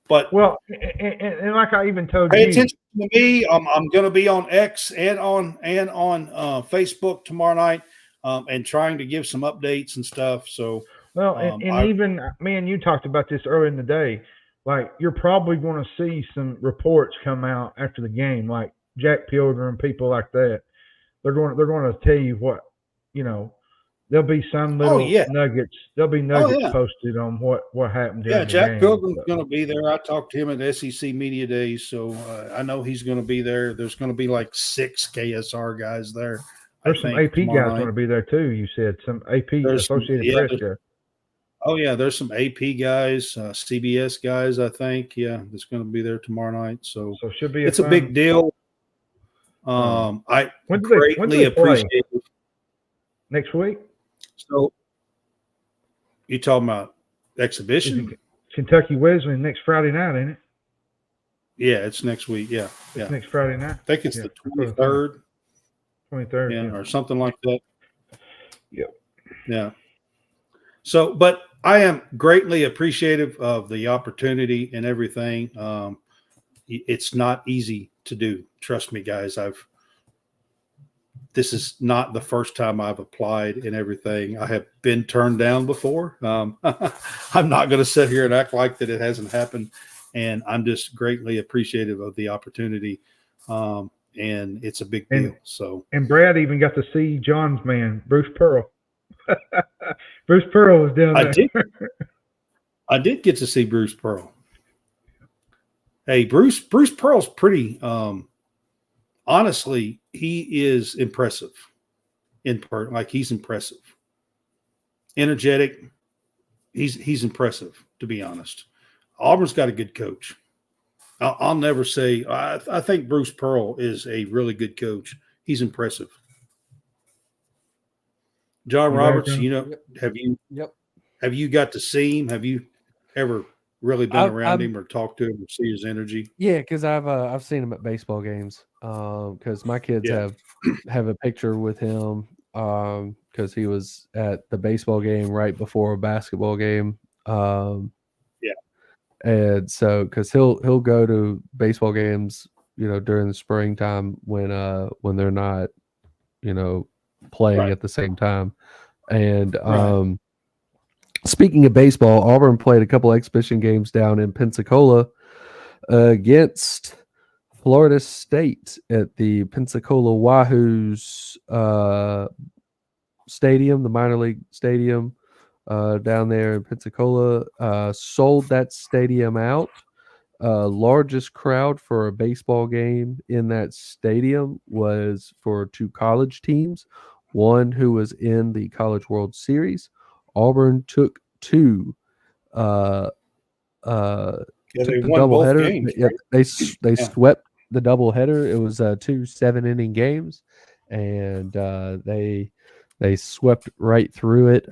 But
and like I even told
pay
you,
attention to me. I'm going to be on X and on Facebook tomorrow night, and trying to give some updates and stuff. So
even me and you talked about this earlier in the day. Like, you're probably going to see some reports come out after the game, like Jack Pilgrim, people like that. They're going to tell you what, there'll be some little nuggets. There'll be nuggets posted on what happened during the game.
Jack Pilgrim's going to be there. I talked to him at SEC Media Days, so I know he's going to be there. There's going to be like 6 KSR guys there.
There's some AP guys going to be there too, you said. Some AP Associated Press guys.
Oh, yeah, there's some AP guys, CBS guys, I think. Yeah, that's going to be there tomorrow night. So
it should be
a big deal. I greatly appreciate it.
Next week?
So you talking about exhibition?
Kentucky Wesleyan next Friday night, ain't it?
Yeah, it's next week. Yeah.
It's next Friday night.
I think it's the 23rd.
23rd.
Yeah, or something like that.
Yep.
Yeah. So, but I am greatly appreciative of the opportunity and everything. It's not easy to do. Trust me, guys. This is not the first time I've applied and everything. I have been turned down before. I'm not going to sit here and act like that it hasn't happened. And I'm just greatly appreciative of the opportunity. And it's a big deal.
And Brad even got to see John's man, Bruce Pearl. Bruce Pearl was down there.
I did get to see Bruce Pearl. Hey, Bruce Pearl's pretty honestly, he is impressive. He's impressive, energetic. He's impressive, to be honest. Auburn's got a good coach. I'll never say I think Bruce Pearl is a really good coach. He's impressive. John
You guys
Roberts,
gonna-
Yep.
have you got to see him? Have you ever really been around
I've
him or talked to him or see his energy?
Yeah, because I've seen him at baseball games. Because my kids
Yeah.
have a picture with him. Because he was at the baseball game right before a basketball game.
Yeah.
And so because he'll go to baseball games, during the springtime when they're not, playing
Right.
at the same time. And
Right.
speaking of baseball, Auburn played a couple exhibition games down in Pensacola against Florida State at the Pensacola Wahoos stadium, the minor league stadium down there in Pensacola. Sold that stadium out. Largest crowd for a baseball game in that stadium was for two college teams. One who was in the College World Series. Auburn took two.
Yeah,
Took
they
the
won both
doubleheader.
games,
Yeah,
right?
they
Yeah.
swept the doubleheader. It was 2 7-inning games, and they swept right through it.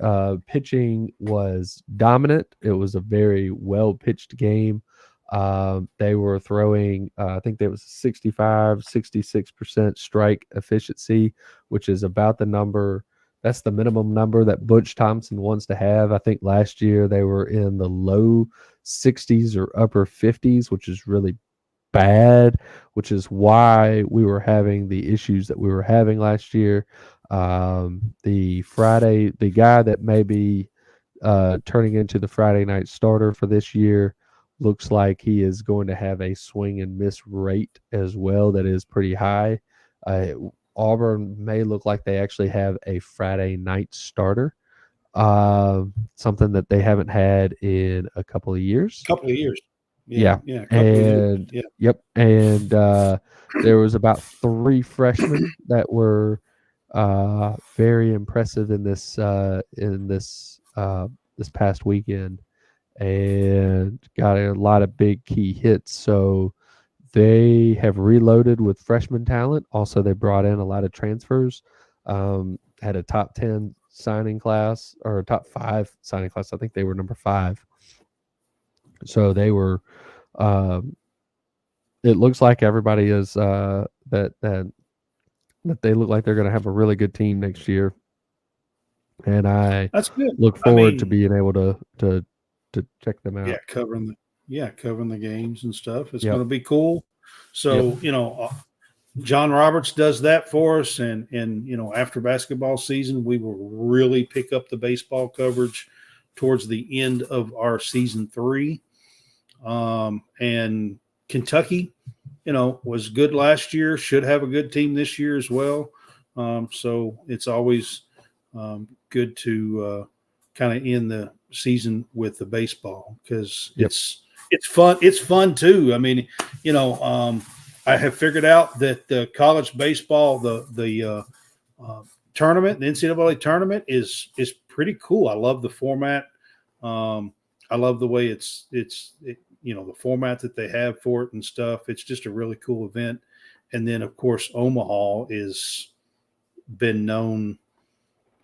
Pitching was dominant. It was a very well pitched game. They were throwing, I think there was 66% strike efficiency, which is about the number. That's the minimum number that Butch Thompson wants to have. I think last year they were in the low 60s or upper 50s, which is really bad, which is why we were having the issues that we were having last year. The guy that may be turning into the Friday night starter for this year looks like he is going to have a swing and miss rate as well that is pretty high. Auburn may look like they actually have a Friday night starter, something that they haven't had in a couple of years.
Couple of years.
Yeah,
a couple of years.
and
Yeah.
yep, and there was about 3 freshmen that were very impressive in this this past weekend, and got a lot of big key hits. So they have reloaded with freshman talent. Also, they brought in a lot of transfers. Had a top 10 signing class or a top 5 signing class. I think they were number 5. So they were. It looks like everybody is that they look like they're going to have a really good team next year, and I
That's good.
look forward to being able to check them out.
Covering the games and stuff. It's
Yep.
going to be cool. So, John Roberts does that for us. And, after basketball season, we will really pick up the baseball coverage towards the end of our season 3. And Kentucky, was good last year, should have a good team this year as well. So it's always good to kind of end the season with the baseball because it's fun. It's fun too. I mean, I have figured out that the college baseball, the tournament, the NCAA tournament is pretty cool. I love the format. I love the way it's the format that they have for it and stuff. It's just a really cool event. And then of course, Omaha is been known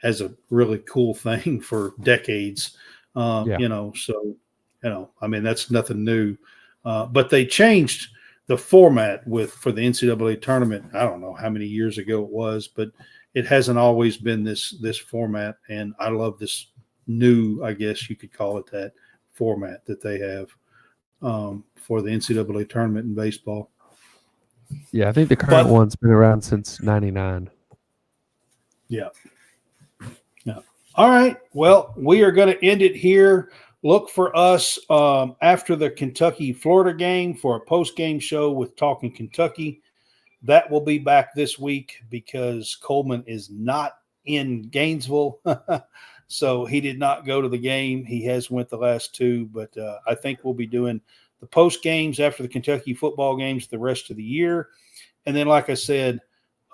as a really cool thing for decades. So, I mean, that's nothing new. But they changed the format for the NCAA tournament. I don't know how many years ago it was, but it hasn't always been this format. And I love this new, I guess you could call it that, format that they have for the NCAA tournament in baseball.
Yeah, I think the current one's been around since '99.
Yeah. All right. Well, we are going to end it here. Look for us after the Kentucky-Florida game for a post-game show with Talking Kentucky. That will be back this week because Coleman is not in Gainesville. So he did not go to the game. He has went the last 2, but I think we'll be doing the post games after the Kentucky football games the rest of the year. And then, like I said,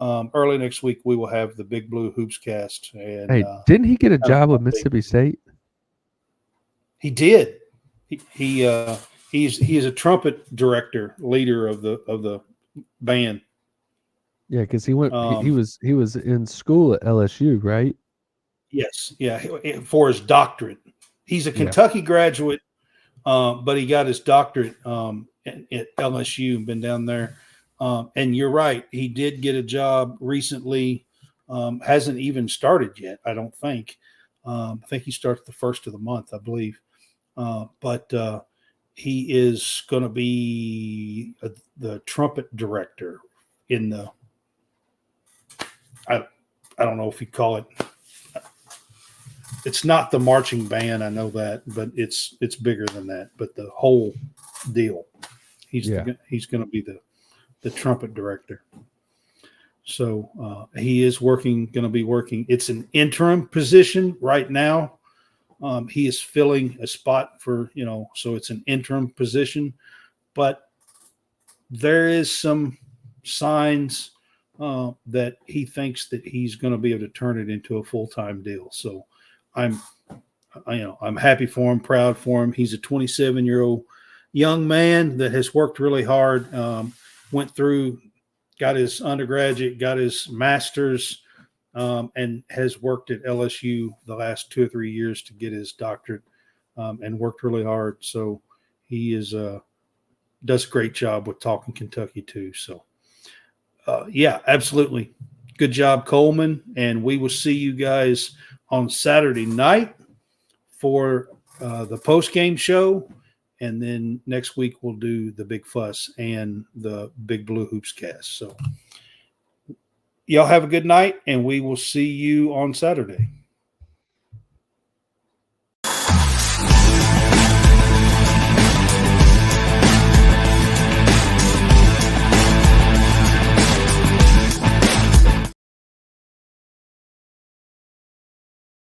early next week we will have the Big Blue Hoops cast. And
Hey, didn't he get a job with
update.
Mississippi State?
He did. He's a trumpet director, leader of the band.
Yeah, because he went. He was in school at LSU, right?
Yes, yeah, for his doctorate. He's a Kentucky graduate, but he got his doctorate at LSU and been down there. And you're right, he did get a job recently. Hasn't even started yet, I don't think. I think he starts the first of the month, I believe. But he is going to be the trumpet director in the. I don't know if you call it. It's not the marching band, I know that, but it's bigger than that. But the whole deal, he's going to be the trumpet director. So he is going to be working. It's an interim position right now. He is filling a spot for, so it's an interim position, but there is some signs that he thinks that he's going to be able to turn it into a full-time deal. So I'm happy for him, proud for him. He's a 27-year-old young man that has worked really hard, went through, got his undergraduate, got his master's, and has worked at LSU the last 2 or 3 years to get his doctorate, and worked really hard. So he does a great job with Talking Kentucky too. So absolutely. Good job, Coleman. And we will see you guys on Saturday night for the post-game show. And then next week we'll do the Big Fuss and the Big Blue Hoops cast. So y'all have a good night, and we will see you on Saturday.